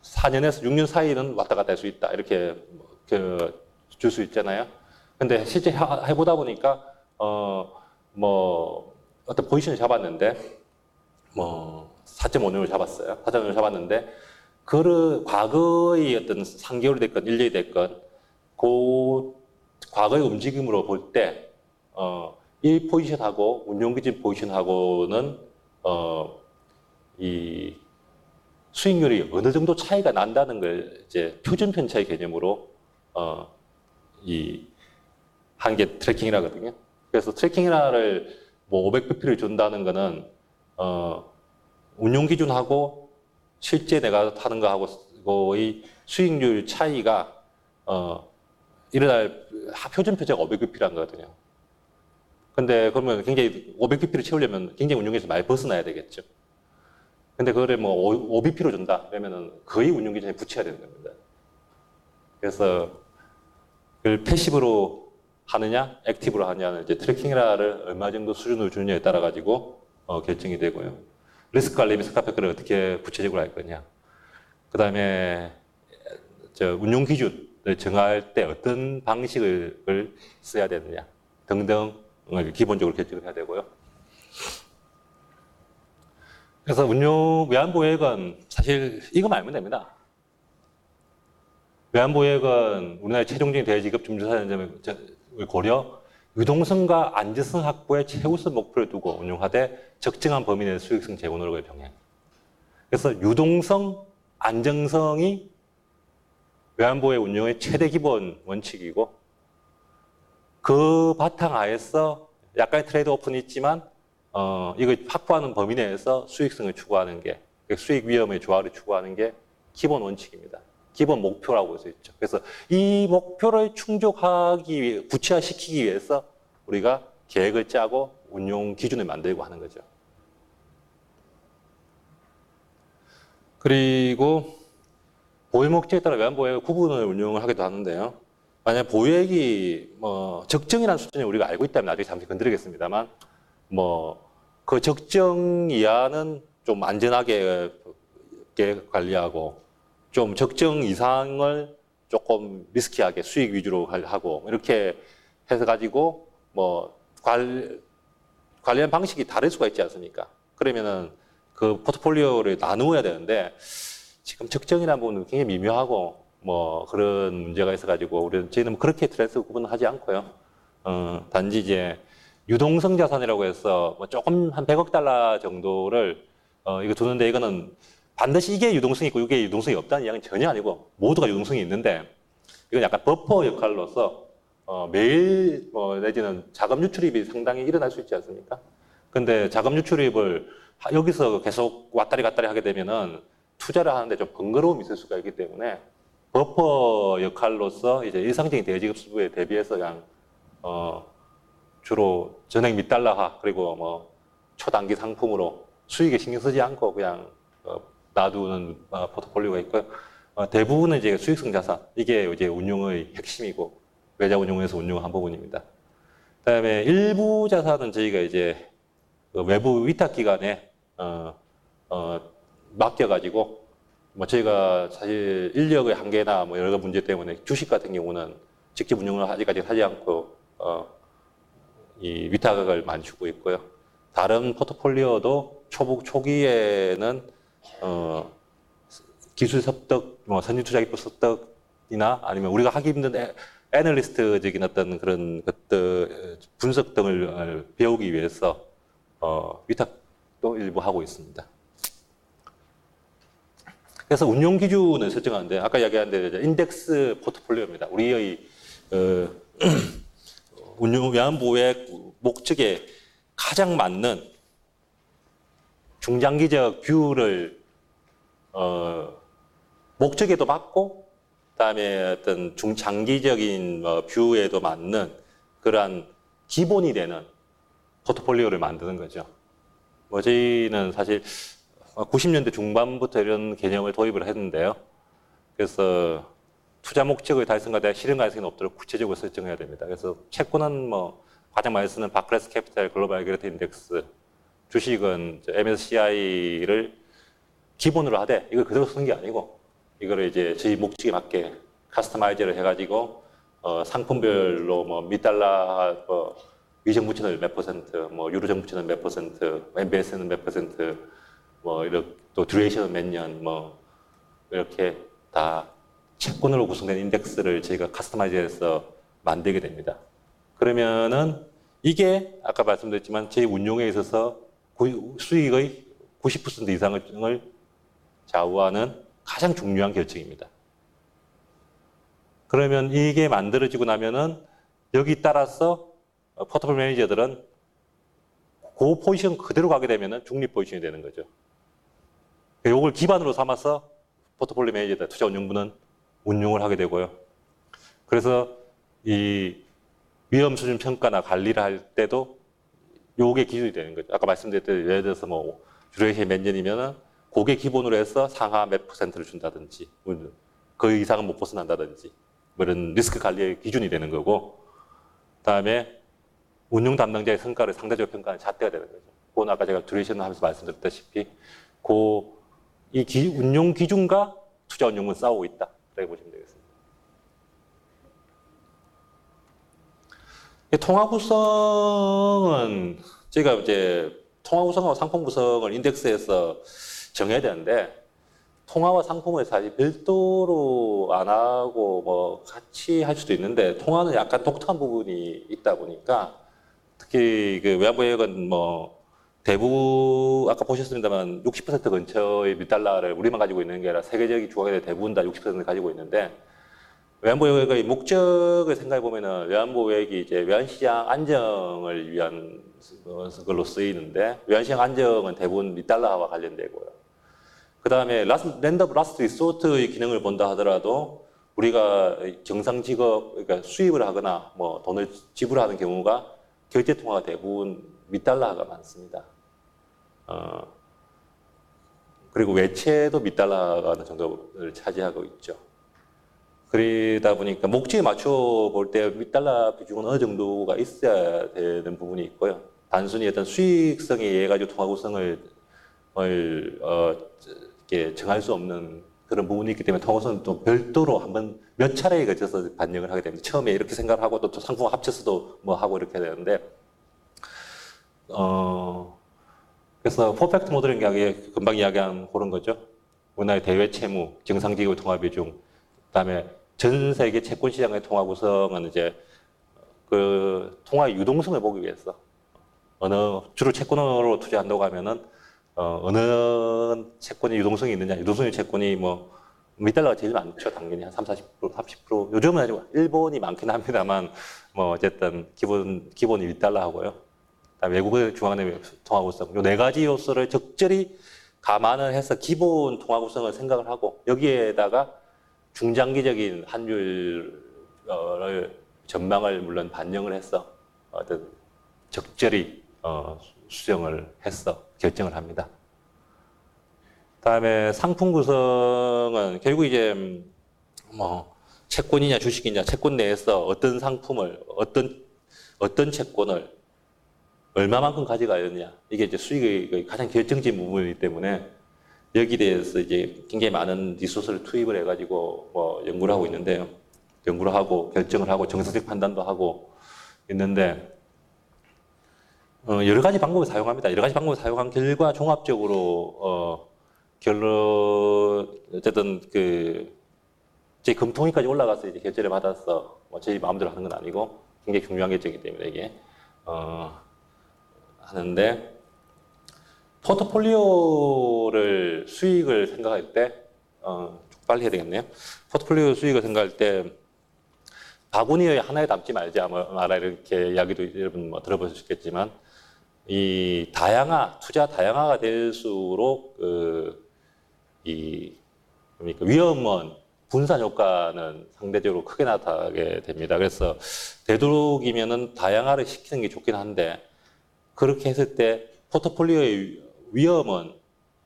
4년에서 6년 사이는 왔다 갔다 할 수 있다, 이렇게 줄 수 있잖아요. 근데 실제 해보다 보니까 뭐 어떤 포지션을 잡았는데 뭐 4.5년을 잡았어요. 4.5년을 잡았는데 그를 과거의 어떤 3개월이 됐건 1년이 됐건 그 과거의 움직임으로 볼 때 이 포지션하고 운용기준 포지션하고는 이 수익률이 어느 정도 차이가 난다는 걸 이제 표준 편차의 개념으로 한 게 트래킹이라거든요. 그래서 트래킹이라를 뭐 500bp를 준다는 거는 운용 기준하고 실제 내가 하는 거하고 거의 수익률 차이가 일어날 표준 표제가 500bp라는 거거든요. 근데 그러면 굉장히 500bp를 채우려면 굉장히 운용에서 많이 벗어나야 되겠죠. 근데 그거를 뭐 5bp로 준다 그러면은 거의 운용 기준에 붙여야 되는 겁니다. 그래서 그걸 패시브로 하느냐, 액티브로 하느냐는 이제 트래킹이라를 얼마 정도 수준으로 주느냐에 따라 가지고 결정이 되고요. 리스크 관리 및 스카 팩터를 어떻게 구체적으로 할 거냐. 그 다음에 운용 기준을 정할 때 어떤 방식을 써야 되느냐 등등을 기본적으로 결정을 해야 되고요. 그래서 외환보유액은 사실 이거만 알면 됩니다. 외환보유액은 우리나라의 최종적인 대지급 준비사는 점을 고려, 유동성과 안정성 확보의 최우선 목표를 두고 운용하되 적정한 범위 내의 수익성 제고 노력을 병행. 그래서 유동성, 안정성이 외환보유액 운용의 최대 기본 원칙이고, 그 바탕 하에서 약간의 트레이드 오프는 있지만 이걸 확보하는 범위 내에서 수익성을 추구하는 게, 수익 위험의 조화를 추구하는 게 기본 원칙입니다. 기본 목표라고 할 수 있죠. 그래서 이 목표를 충족하기 위해, 구체화시키기 위해서 우리가 계획을 짜고 운용 기준을 만들고 하는 거죠. 그리고 보유 목적에 따라 외환보유액 구분을 운용을 하기도 하는데요. 만약 보유액이 적정이라는 수준을 우리가 알고 있다면 나중에 잠시 건드리겠습니다만, 그 적정 이하는 좀 안전하게 관리하고, 좀 적정 이상을 조금 리스키하게 수익 위주로 하고, 이렇게 해서 가지고 관리하는 방식이 다를 수가 있지 않습니까? 그러면은 그 포트폴리오를 나누어야 되는데, 지금 적정이라는 부분은 굉장히 미묘하고 그런 문제가 있어가지고 저희는 그렇게 트레이드 구분을 하지 않고요. 단지 이제 유동성 자산이라고 해서 조금 한 100억 달러 정도를 이거 두는데, 이거는 반드시 이게 유동성이 있고 이게 유동성이 없다는 이야기는 전혀 아니고 모두가 유동성이 있는데, 이건 약간 버퍼 역할로서 매일 내지는 자금 유출입이 상당히 일어날 수 있지 않습니까? 근데 자금 유출입을 여기서 계속 왔다리 갔다리 하게 되면은 투자를 하는데 좀 번거로움이 있을 수가 있기 때문에, 버퍼 역할로서 이제 일상적인 대지급 수부에 대비해서 그냥 주로 전액 밑달러화, 그리고 초단기 상품으로 수익에 신경 쓰지 않고 그냥 놔두는 포트폴리오가 있고요. 대부분은 이제 수익성 자산, 이게 이제 운용의 핵심이고 외자 운용에서 운용한 부분입니다. 그다음에 일부 자산은 저희가 이제 외부 위탁 기관에 맡겨가지고, 저희가 사실 인력의 한계나 여러 문제 때문에 주식 같은 경우는 직접 운용을 아직까지 하지 않고 이 위탁을 많이 주고 있고요. 다른 포트폴리오도 초기에는 기술 섭득, 선진 투자 기법 섭득이나 아니면 우리가 하기 힘든 애널리스트적인 어떤 그런 것들 분석 등을 배우기 위해서 위탁도 일부 하고 있습니다. 그래서 운용 기준을 설정하는데, 아까 이야기한 대로 인덱스 포트폴리오입니다. 우리의 운용 외환보유액 목적에 가장 맞는 중장기적 뷰를 목적에도 맞고, 그다음에 어떤 중장기적인 뷰에도 맞는 그러한 기본이 되는 포트폴리오를 만드는 거죠. 저희는 사실 90년대 중반부터 이런 개념을 도입을 했는데요. 그래서 투자 목적의 달성과 대한 실현 가능성이 높도록 구체적으로 설정해야 됩니다. 그래서 채권은 가장 많이 쓰는 바클레스 캐피탈 글로벌 에그리게이트 인덱스, 주식은 MSCI를 기본으로 하되 이걸 그대로 쓰는 게 아니고, 이거를 이제 저희 목적에 맞게 카스터마이즈를 해가지고 상품별로 미달러 미정부채는 몇 퍼센트, 유로 정부채는 몇 퍼센트, MBS는 몇 퍼센트, 이렇게 또 듀레이션은 몇 년, 이렇게 다 채권으로 구성된 인덱스를 저희가 카스터마이즈해서 만들게 됩니다. 그러면은 이게 아까 말씀드렸지만 저희 운용에 있어서 수익의 90% 이상을 좌우하는 가장 중요한 결정입니다. 그러면 이게 만들어지고 나면은 여기 따라서 포트폴리오 매니저들은 그 포지션 그대로 가게 되면은 중립 포지션이 되는 거죠. 이걸 기반으로 삼아서 포트폴리오 매니저들, 투자운용부는 운용을 하게 되고요. 그래서 이 위험 수준 평가나 관리를 할 때도 요게 기준이 되는 거죠. 아까 말씀드렸듯이 예를 들어서 뭐 듀레이션이 몇 년이면은 그게 기본으로 해서 상하 몇 %를 준다든지 그 이상은 못 벗어난다든지 뭐 이런 리스크 관리의 기준이 되는 거고, 그다음에 운용 담당자의 성과를 상대적으로 평가하는 잣대가 되는 거죠. 그건 아까 제가 듀레이션 하면서 말씀드렸다시피 운용 기준과 투자 운용은 싸우고 있다, 이렇게 보시면 되겠습니다. 통화 구성은 제가 이제 통화 구성하고 상품 구성을 인덱스에서 정해야 되는데, 통화와 상품을 사실 별도로 안 하고 뭐 같이 할 수도 있는데, 통화는 약간 독특한 부분이 있다 보니까 특히 그 외환보유액은 뭐 대부분 아까 보셨습니다만 60% 근처의 $1를 우리만 가지고 있는 게 아니라 세계적인 주가들 대부분 다 60% 가지고 있는데, 외환보유액의 목적을 생각해 보면은 외환보유액이 이제 외환시장 안정을 위한 걸로 쓰이는데, 외환시장 안정은 대부분 $1와 관련되고요. 그 다음에 랜드 오브 라스트 리소트의 기능을 본다 하더라도 우리가 정상 직업, 그러니까 수입을 하거나 뭐 돈을 지불하는 경우가 결제 통화가 대부분 $1가 많습니다. 그리고 외채도 $1가 어느 정도를 차지하고 있죠. 그러다 보니까 목적에 맞춰 볼 때 $1 비중은 어느 정도가 있어야 되는 부분이 있고요. 단순히 어떤 수익성에 의해 가지고 통화 구성을 이렇게 정할 수 없는 그런 부분이 있기 때문에 통화구성은 또 별도로 한번 몇 차례에 걸쳐서 반영을 하게 됩니다. 처음에 이렇게 생각을 하고 또 상품을 합쳐서도 뭐 하고 이렇게 되는데, 그래서 퍼펙트 모델인 게 금방 이야기한 그런 거죠. 우리나라의 대외 채무, 정상기업 통화 비중, 그다음에 전 세계 채권 시장의 통화 구성은 이제 그 통화의 유동성을 보기 위해서 주로 채권으로 투자한다고 하면은 어느 채권이 유동성이 있느냐, 유동성의 채권이 뭐 $1가 제일 많죠. 당연히 한 30%, 40%. 요즘은 아니고 일본이 많긴 합니다만 뭐 어쨌든 기본이 $1 하고요. 외국의 중앙은행 통화 구성, 요 네 가지 요소를 적절히 감안을 해서 기본 통화 구성을 생각을 하고, 여기에다가 중장기적인 환율을 전망을 물론 반영을 해서 어떤 적절히 수정을 해서 결정을 합니다. 다음에 상품 구성은 결국 이제 뭐 채권이냐 주식이냐, 채권 내에서 어떤 상품을 어떤 채권을 얼마만큼 가져가느냐, 이게 이제 수익의 가장 결정적인 부분이기 때문에 여기에 대해서 이제 굉장히 많은 리소스를 투입을 해가지고 뭐 연구를 하고 있는데요. 연구를 하고 결정을 하고 정책적 판단도 하고 있는데, 여러 가지 방법을 사용합니다. 여러 가지 방법을 사용한 결과 종합적으로 어쨌든 제 금통위까지 올라가서 이제 결제를 받아서 뭐 저희 마음대로 하는 건 아니고 굉장히 중요한 결정이기 때문에 이게 하는데, 포트폴리오를 수익을 생각할 때 빨리 해야 되겠네요. 포트폴리오 수익을 생각할 때 바구니에 하나에 담지 말자 마라, 이렇게 이야기도 여러분 뭐 들어보셨겠지만, 이 투자 다양화가 될수록 그러니까 위험은 분산 효과는 상대적으로 크게 나타나게 됩니다. 그래서 되도록이면은 다양화를 시키는 게 좋긴 한데, 그렇게 했을 때 포트폴리오의 위험은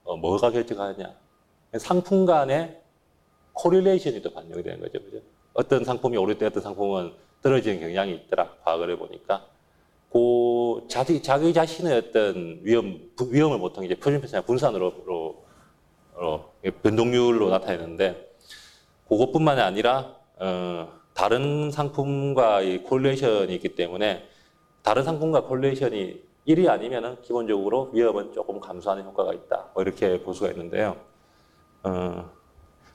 뭐가 결정하느냐? 상품 간의 코릴레이션이 또 반영이 되는 거죠, 그죠? 어떤 상품이 오를 때 어떤 상품은 떨어지는 경향이 있더라, 과거를 해보니까. 자기 자신의 어떤 위험을 보통 이제 표준편차나 분산으로 변동률로 나타내는데, 그것뿐만이 아니라 다른 상품과의 콜레이션이 있기 때문에 다른 상품과 콜레이션이 1이 아니면은 기본적으로 위험은 조금 감소하는 효과가 있다, 뭐 이렇게 볼 수가 있는데요.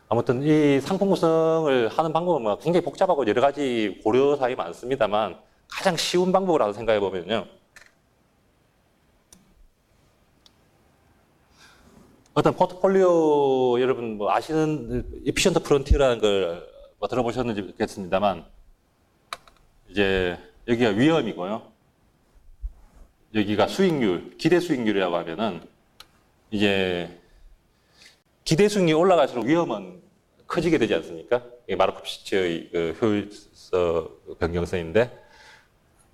아무튼 이 상품 구성을 하는 방법은 뭐 굉장히 복잡하고 여러 가지 고려사항이 많습니다만, 가장 쉬운 방법이라고 생각해 보면요, 어떤 포트폴리오, 여러분 뭐 아시는 에피션트 프론티어라는 걸 뭐 들어보셨는지 모르겠습니다만, 이제 여기가 위험이고요, 여기가 수익률, 기대 수익률이라고 하면은 이제 기대 수익률이 올라갈수록 위험은 커지게 되지 않습니까? 이게 마르코프스치의 그 효율성 변경성인데,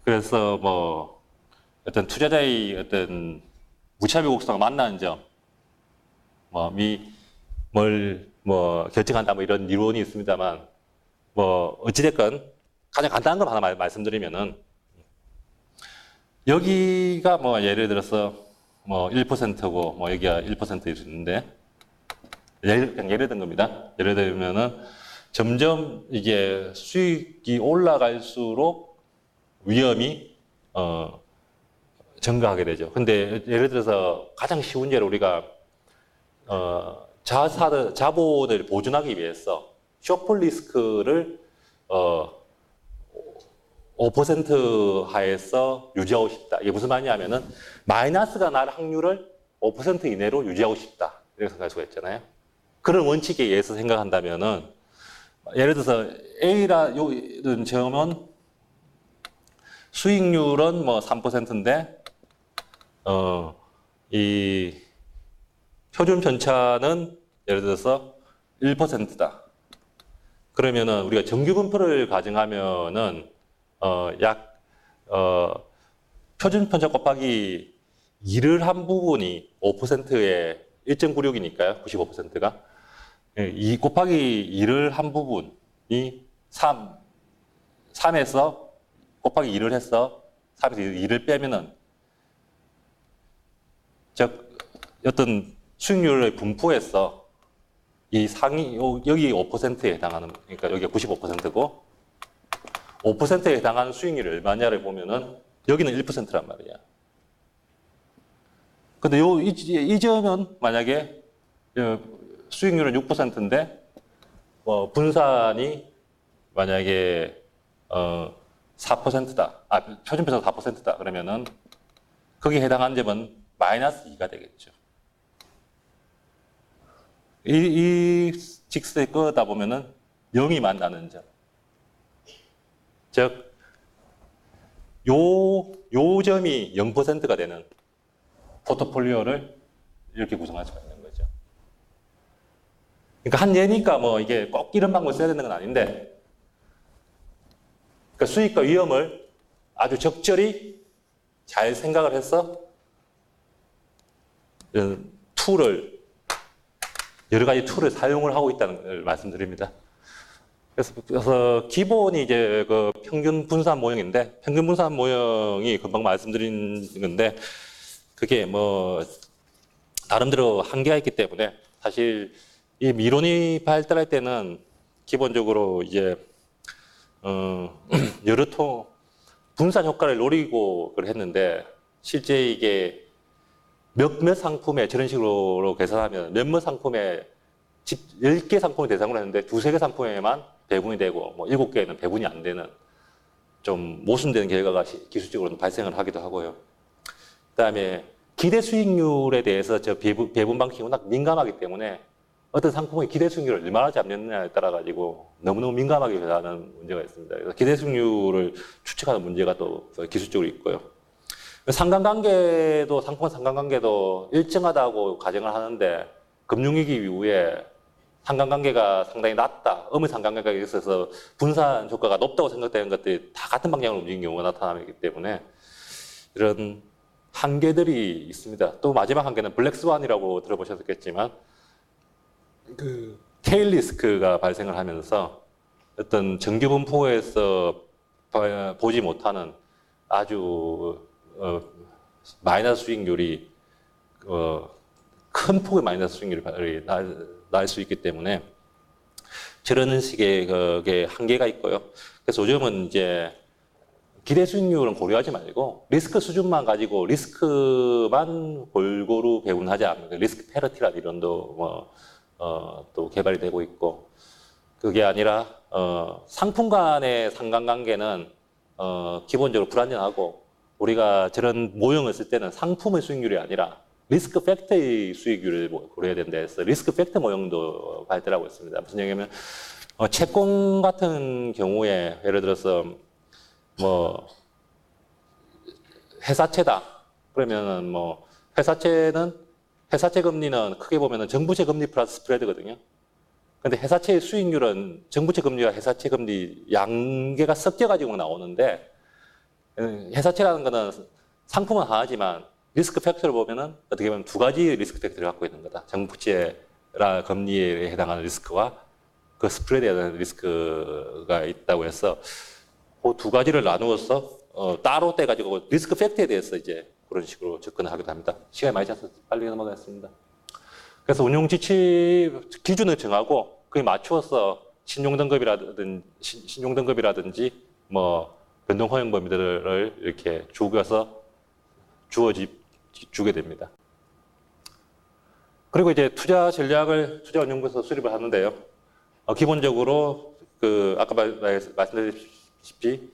그래서 뭐 어떤 투자자의 어떤 무차별곡선과 만나는 점, 뭘 결정한다 뭐 이런 이론이 있습니다만, 뭐 어찌됐건 가장 간단한 걸 하나 말씀드리면은, 여기가 뭐 예를 들어서 뭐 1%고 뭐 여기가 1%일 수 있는데, 그냥 예를 든 겁니다. 예를 들면은 점점 이게 수익이 올라갈수록 위험이 증가하게 되죠. 근데 예를 들어서 가장 쉬운 예로 우리가 자본을 보존하기 위해서 쇼플 리스크를 5% 하에서 유지하고 싶다. 이게 무슨 말이냐면은 마이너스가 날 확률을 5% 이내로 유지하고 싶다. 이렇게 생각할 수가 있잖아요. 그런 원칙에 의해서 생각한다면은 예를 들어서 A라는 점은 수익률은 뭐 3%인데 이 표준 편차는 예를 들어서 1%다. 그러면은 우리가 정규 분포를 가정하면은 표준 편차 곱하기 2를 한 부분이 5%의 1.96이니까요. 95%가. 이 곱하기 2를 한 부분이 3에서 곱하기 2를 해서 3에서 2를 빼면은 즉 어떤 수익률의 분포에서 이 상위 여기 5%에 해당하는, 그러니까 여기가 95%고 5%에 해당하는 수익률이 얼마냐를 보면은 여기는 1%란 말이야. 근데 이 점은 만약에 수익률은 6%인데 분산이 만약에 4%다. 표준편차가 4%다. 그러면은 거기에 해당하는 점은 마이너스 2가 되겠죠. 이 직선에 끄다 보면은 0이 만나는 점. 즉, 요 점이 0%가 되는 포트폴리오를 이렇게 구성할 수가 있는 거죠. 그러니까 한 예니까 뭐 이게 꼭 이런 방법을 써야 되는 건 아닌데, 그러니까 수익과 위험을 아주 적절히 잘 생각을 해서 툴을, 여러 가지 툴을 사용을 하고 있다는 걸 말씀드립니다. 그래서 기본이 이제 그 평균 분산 모형인데, 평균 분산 모형이 금방 말씀드린 건데, 그게 뭐 나름대로 한계가 있기 때문에 사실 이 미론이 발달할 때는 기본적으로 이제 여러 통 분산 효과를 노리고 그걸 했는데, 실제 이게 몇몇 상품에 저런 식으로 계산하면 몇몇 상품에 10개 상품을 대상으로 했는데 두세 개 상품에만 배분이 되고 뭐 7개에는 배분이 안 되는 좀 모순되는 결과가 기술적으로는 발생을 하기도 하고요. 그다음에 기대 수익률에 대해서 저 배분 방식이 워낙 민감하기 때문에 어떤 상품의 기대 수익률을 얼마나 잡느냐에 따라 가지고 너무너무 민감하게 변하는 문제가 있습니다. 그래서 기대 수익률을 추측하는 문제가 또 기술적으로 있고요. 상관관계도, 상품 상관관계도 일정하다고 가정을 하는데 금융위기 이후에 상관관계가 상당히 낮다, 음의 상관관계가 있어서 분산 효과가 높다고 생각되는 것들이 다 같은 방향으로 움직이는 경우가 나타나기 때문에 이런 한계들이 있습니다. 또 마지막 한계는 블랙스완이라고 들어보셨겠지만 그 테일 리스크가 발생을 하면서 어떤 정규 분포에서 보지 못하는 아주 마이너스 수익률이 큰 폭의 마이너스 수익률이 날 수 있기 때문에 저런 식의 그게 한계가 있고요. 그래서 요즘은 이제 기대 수익률은 고려하지 말고 리스크 수준만 가지고 리스크만 골고루 배분하자. 리스크 패러티라는 이론도 또 개발이 되고 있고, 그게 아니라 상품 간의 상관관계는 기본적으로 불안정하고, 우리가 저런 모형을 쓸 때는 상품의 수익률이 아니라 리스크 팩터의 수익률을 고려해야 된다 해서 리스크 팩터 모형도 발달하고 있습니다. 무슨 얘기냐면 채권 같은 경우에 예를 들어서 뭐 회사채다. 그러면은 뭐 회사채는 회사채 금리는 크게 보면은 정부채 금리 플러스 스프레드거든요. 근데 회사채의 수익률은 정부채 금리와 회사채 금리 양계가 섞여가지고 나오는데, 회사채라는 거는 상품은 하나지만 리스크 팩터를 보면은 어떻게 보면 두 가지 리스크 팩터를 갖고 있는 거다. 정부채라 금리에 해당하는 리스크와 그 스프레드에 대한 리스크가 있다고 해서 그 두 가지를 나누어서 따로 떼가지고 리스크 팩터에 대해서 이제 그런 식으로 접근하기도 합니다. 시간이 많이 차서 빨리 넘어가겠습니다. 그래서 운용 지치 기준을 정하고 그에 맞추어서 신용등급이라든지 뭐 변동 허용 범위들을 이렇게 주게 됩니다. 그리고 이제 투자 전략을 투자운용부에서 수립을 하는데요. 기본적으로 아까 말씀드렸다시피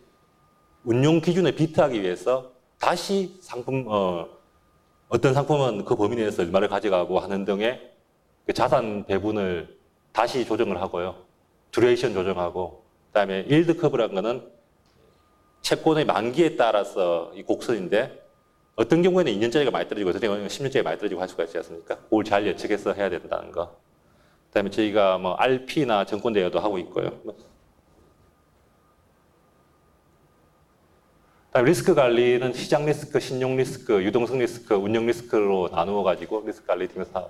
운용 기준을 비트하기 위해서 다시 어떤 상품은 그 범위 내에서 얼마를 가져가고 하는 등의 그 자산 배분을 다시 조정을 하고요. 듀레이션 조정하고, 그다음에 일드 커브라는 거는 채권의 만기에 따라서 이 곡선인데 어떤 경우에는 2년짜리가 많이 떨어지고 어떤 경우에는 10년짜리가 많이 떨어지고 할 수가 있지 않습니까? 그걸 잘 예측해서 해야 된다는 거. 그다음에 저희가 뭐 RP나 정권 대여도 하고 있고요. 그다음에 리스크 관리는 시장 리스크, 신용 리스크, 유동성 리스크, 운영 리스크로 나누어 가지고 리스크 관리팀에서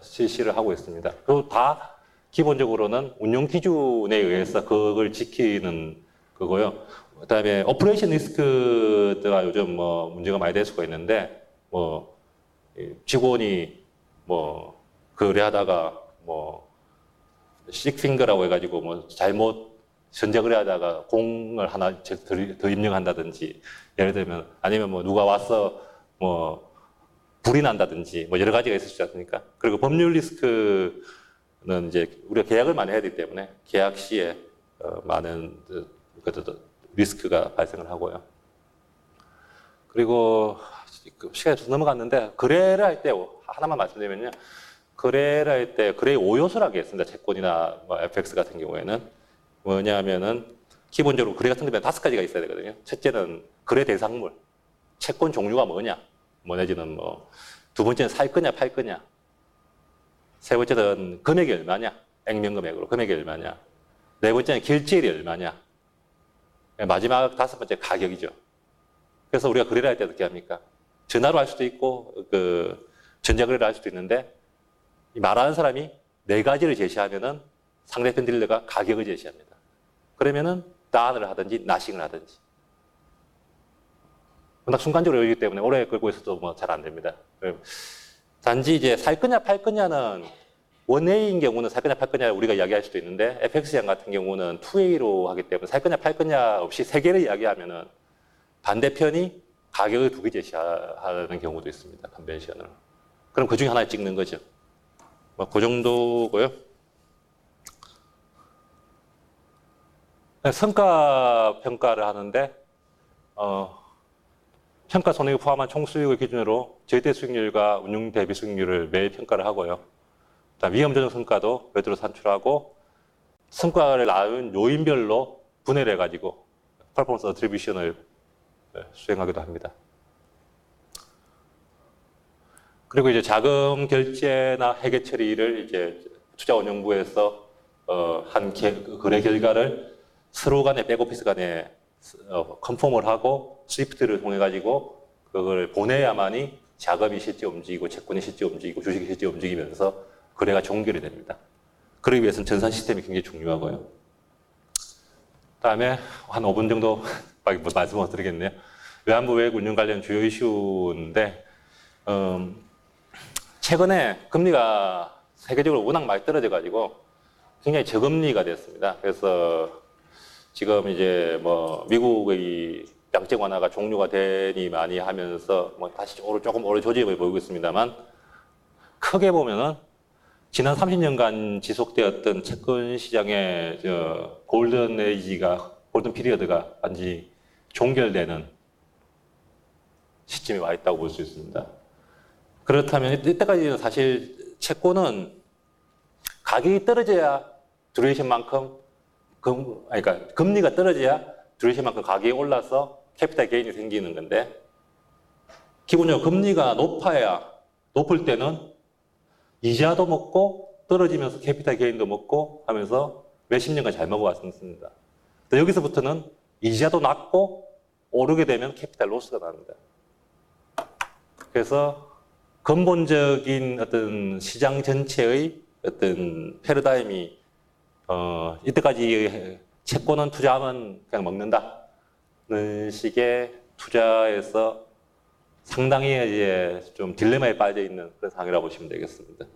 실시를 하고 있습니다. 그리고 다 기본적으로는 운용 기준에 의해서 그걸 지키는 거고요. 그다음에 오퍼레이션 리스크가 요즘 뭐 문제가 많이 될 수가 있는데 뭐 직원이 뭐 거래하다가 뭐 식핑거라고 해가지고 뭐 잘못 전자거래하다가 공을 하나 더 입력한다든지, 예를 들면 아니면 뭐 누가 와서 뭐 불이 난다든지 뭐 여러 가지가 있을 수 있습니까? 그리고 법률 리스크는 이제 우리가 계약을 많이 해야 되기 때문에 계약 시에 많은 리스크가 발생을 하고요. 그리고 시간이 좀 넘어갔는데 거래를 할 때 하나만 말씀드리면요. 거래를 할 때 거래의 5요소라고 있습니다. 채권이나 뭐 FX 같은 경우에는 뭐냐면은 기본적으로 거래 같은 경우에 5가지가 있어야 되거든요. 첫째는 거래 대상물, 채권 종류가 뭐냐, 뭐 내지는 뭐 두 번째는 살 거냐 팔 거냐, 세 번째는 금액이 얼마냐, 액면금액으로 금액이 얼마냐, 네 번째는 결제일이 얼마냐, 마지막 5번째 가격이죠. 그래서 우리가 거래를 할 때 어떻게 합니까? 전화로 할 수도 있고 전자거래를 할 수도 있는데 말하는 사람이 4가지를 제시하면은 상대편 딜러가 가격을 제시합니다. 그러면은 다운을 하든지 나싱을 하든지. 워낙 순간적으로 열리기 때문에 오래 끌고 있어도 뭐 잘 안 됩니다. 단지 이제 살 거냐 팔 거냐는 원웨이인 경우는 살 거냐 팔 거냐 우리가 이야기할 수도 있는데 FX 시장 같은 경우는 투웨이로 하기 때문에 살 거냐 팔 거냐 없이 3개를 이야기하면은 반대편이 가격을 2개 제시하는 경우도 있습니다. 컨벤션으로. 그럼 그 중에 하나를 찍는 거죠. 뭐 그 정도고요. 성과 평가를 하는데 평가 손익을 포함한 총 수익을 기준으로 절대 수익률과 운용 대비 수익률을 매일 평가를 하고요. 그다음 위험 조정 성과도 별도로 산출하고 성과를 낳은 요인별로 분해를 해가지고 퍼포먼스 어트리뷰션을 수행하기도 합니다. 그리고 이제 자금 결제나 회계 처리를 이제 투자운용부에서 한 거래 결과를 서로 간에 백오피스 간에 컨펌을 하고 스위프트를 통해 가지고 그걸 보내야만이 자금이 실제 움직이고 채권이 실제 움직이고 주식이 실제 움직이면서 거래가 종결이 됩니다. 그러기 위해서는 전산 시스템이 굉장히 중요하고요. 다음에 한 5분 정도 말씀을 드리겠네요. 외환부 외국 운용 관련 주요 이슈인데 최근에 금리가 세계적으로 워낙 많이 떨어져 가지고 굉장히 저금리가 됐습니다. 그래서 지금 이제 뭐 미국의 양적 완화가 종료가 되니 많이 하면서 뭐 다시 조금 오래 조짐을 보이고 있습니다만 크게 보면은 지난 30년간 지속되었던 채권 시장의 골든 피리어드가 완전히 종결되는 시점이 와 있다고 볼 수 있습니다. 그렇다면 이때까지는 사실 채권은 가격이 떨어져야 듀레이션만큼 그러니까 금리가 떨어져야 듀레이션만큼 가격이 올라서 캐피탈 게인이 생기는 건데 기본적으로 금리가 높아야 높을 때는 이자도 먹고 떨어지면서 캐피탈 게인도 먹고 하면서 몇십 년간 잘 먹어왔습니다. 여기서부터는 이자도 낮고 오르게 되면 캐피탈 로스가 납니다. 그래서 근본적인 어떤 시장 전체의 어떤 패러다임이 이때까지 채권은 투자하면 그냥 먹는다는 식의 투자에서 상당히 이제 좀 딜레마에 빠져 있는 그런 상황이라고 보시면 되겠습니다.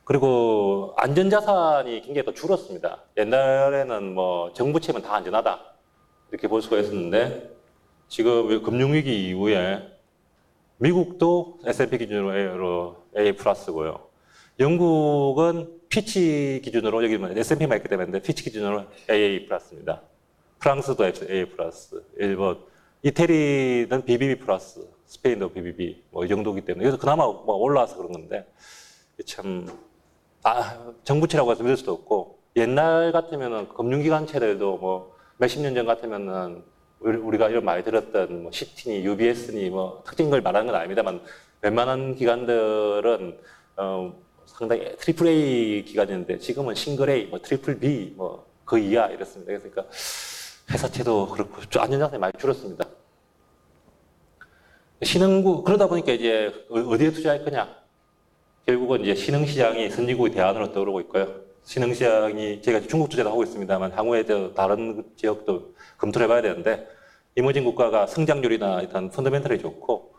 그리고 안전자산이 굉장히 더 줄었습니다. 옛날에는 뭐 정부 채무는 다 안전하다 이렇게 볼 수가 있었는데 지금 금융위기 이후에 미국도 S&P 기준으로 A 플러스고요. 영국은 피치 기준으로 여기 S&P만 있기 때문에 피치 기준으로 AA 플러스입니다. 프랑스도 AA 플러스, 일본, 이태리는 BBB 플러스, 스페인도 BBB 뭐 이 정도이기 때문에 그래서 그나마 뭐 올라와서 그런 건데 참 정부채라고 해서 믿을 수도 없고 옛날 같으면은 금융기관채들도 뭐 몇십 년 전 같으면은 우리가 이런 많이 들었던 뭐 시티니 UBS니 뭐 특징 걸 말하는 건 아닙니다만 웬만한 기관들은 상당히 트리플 A 기관이었는데 지금은 싱글 A, 뭐 트리플 B 뭐 그 이하 이렇습니다. 그러니까 회사채도 그렇고 안전자산이 많이 줄었습니다. 신흥국 그러다 보니까 이제 어디에 투자할 거냐? 결국은 이제 신흥시장이 선진국의 대안으로 떠오르고 있고요. 신흥시장이 제가 중국 투자도 하고 있습니다만 향후에 다른 지역도 검토를 해봐야 되는데 이머징 국가가 성장률이나 일단 펀더멘털이 좋고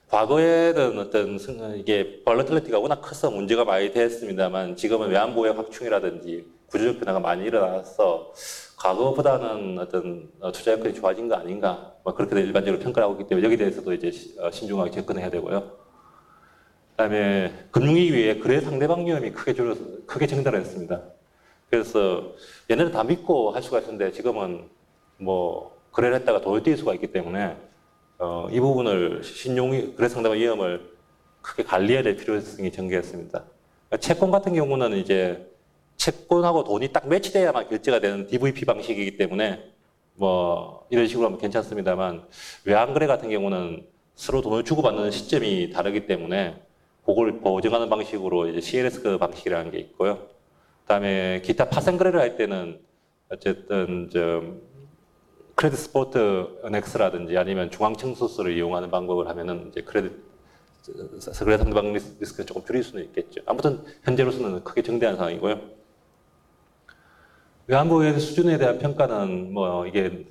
과거에는 어떤 이게 벌러틀리티가 워낙 커서 문제가 많이 됐습니다만 지금은 외환보유 확충이라든지 구조적 변화가 많이 일어나서 과거보다는 어떤 투자 여건이 좋아진 거 아닌가 뭐 그렇게 일반적으로 평가를 하고 있기 때문에 여기에 대해서도 이제 신중하게 접근해야 되고요. 그다음에 금융위기 이후에 거래 상대방 위험이 크게 증가했습니다. 그래서 얘네를 다 믿고 할 수가 있었는데 지금은 뭐 거래를 했다가 돈을 뛸 수가 있기 때문에 이 부분을 거래 상대방 위험을 크게 관리해야 될 필요성이 전개했습니다. 채권 같은 경우는 이제 채권하고 돈이 딱 매치돼야만 결제가 되는 DVP 방식이기 때문에 뭐 이런 식으로 하면 괜찮습니다만 외환거래 같은 경우는 서로 돈을 주고받는 시점이 다르기 때문에 그걸 보증하는 방식으로 이제 CLS 방식이라는 게 있고요. 그다음에 기타 파생 거래를 할 때는 어쨌든 크레딧 스포트 은엑스라든지 아니면 중앙청소서를 이용하는 방법을 하면은 이제 거래 상대방 리스크를 조금 줄일 수는 있겠죠. 아무튼 현재로서는 크게 정대한 상황이고요. 외환보유의 수준에 대한 평가는 뭐 이게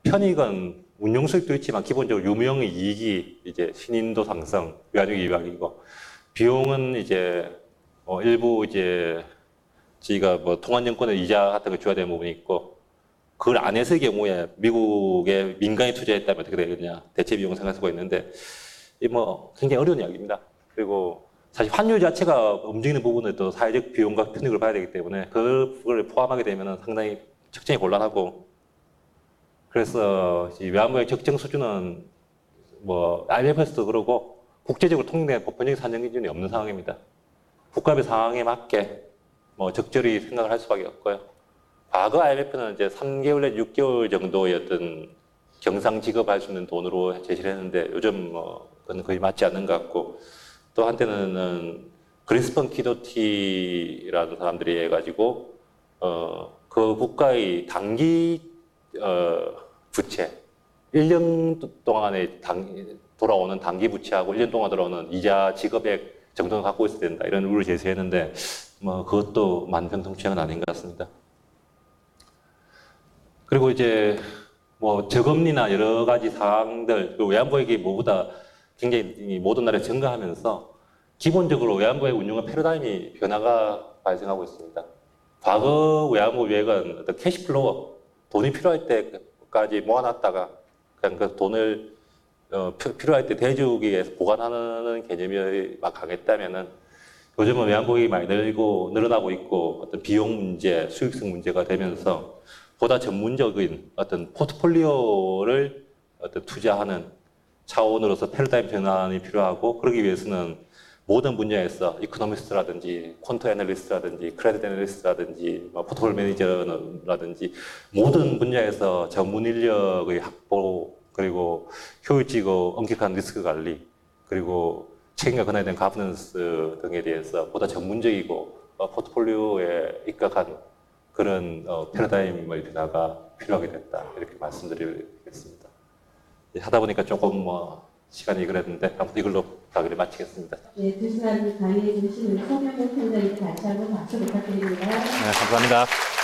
편익은 운용 수익도 있지만 기본적으로 유무형의 이익이 이제 신인도 상승, 외환위기 이박이고 비용은 이제 일부 이제 저희가 뭐 통화증권의 이자 같은 거 줘야 되는 부분이 있고 그걸 안 했을 경우에 미국의 민간이 투자했다면 어떻게 되겠냐 대체 비용을 생각할 수가 있는데 이 뭐 굉장히 어려운 이야기입니다. 그리고 사실 환율 자체가 움직이는 부분은 또 사회적 비용과 편익을 봐야 되기 때문에 그걸 포함하게 되면 상당히 측정이 곤란하고 그래서 이 외환보유 적정 수준은 뭐 IMF에서도 그러고 국제적으로 통용된 보편적인 산정 기준이 없는 상황입니다. 국가별 상황에 맞게 뭐 적절히 생각을 할 수밖에 없고요. 과거 IMF는 이제 3개월 내 6개월 정도의 어떤 경상 지급할 수 있는 돈으로 제시를 했는데 요즘 뭐 그건 거의 맞지 않는 것 같고 또 한때는 그린스펀 키도티라는 사람들이 해가지고 그 국가의 단기 부채 1년 동안에 돌아오는 단기 부채하고 1년 동안 돌아오는 이자 지급액 정도는 갖고 있어야 된다 이런 룰을 제시했는데 뭐 그것도 만병통치약은 아닌 것 같습니다. 그리고 이제 뭐 저금리나 여러 가지 사항들 그리고 외환보유액이 뭐보다 굉장히 모든 나라에 증가하면서 기본적으로 외환보유액 운용의 패러다임이 변화가 발생하고 있습니다. 과거 외환보유액은 어떤 캐시플로우 돈이 필요할 때까지 모아놨다가 그냥 그 돈을 필요할 때 대주기에서 보관하는 개념이 막 강했다면은 요즘은 외환보유액이 많이 늘어나고 있고 어떤 비용 문제, 수익성 문제가 되면서 보다 전문적인 어떤 포트폴리오를 어떤 투자하는 차원으로서 패러다임 전환이 필요하고 그러기 위해서는 모든 분야에서 이코노미스트라든지 퀀트 애널리스트라든지 크레딧 애널리스트라든지 포트폴리오 매니저라든지 모든 분야에서 전문 인력의 확보 그리고 효율적이고 엄격한 리스크 관리 그리고 책임과 권한에 대한 가버넌스 등에 대해서 보다 전문적이고 포트폴리오에 입각한 그런 패러다임의 변화가 필요하게 됐다. 이렇게 말씀드리겠습니다. 하다 보니까 조금 시간이 그랬는데 아무튼 이걸로 강의를 마치겠습니다. 네, 2시간 강의해 주신 소명국 팀장님께 다시 한번 박수 부탁드립니다. 네, 감사합니다.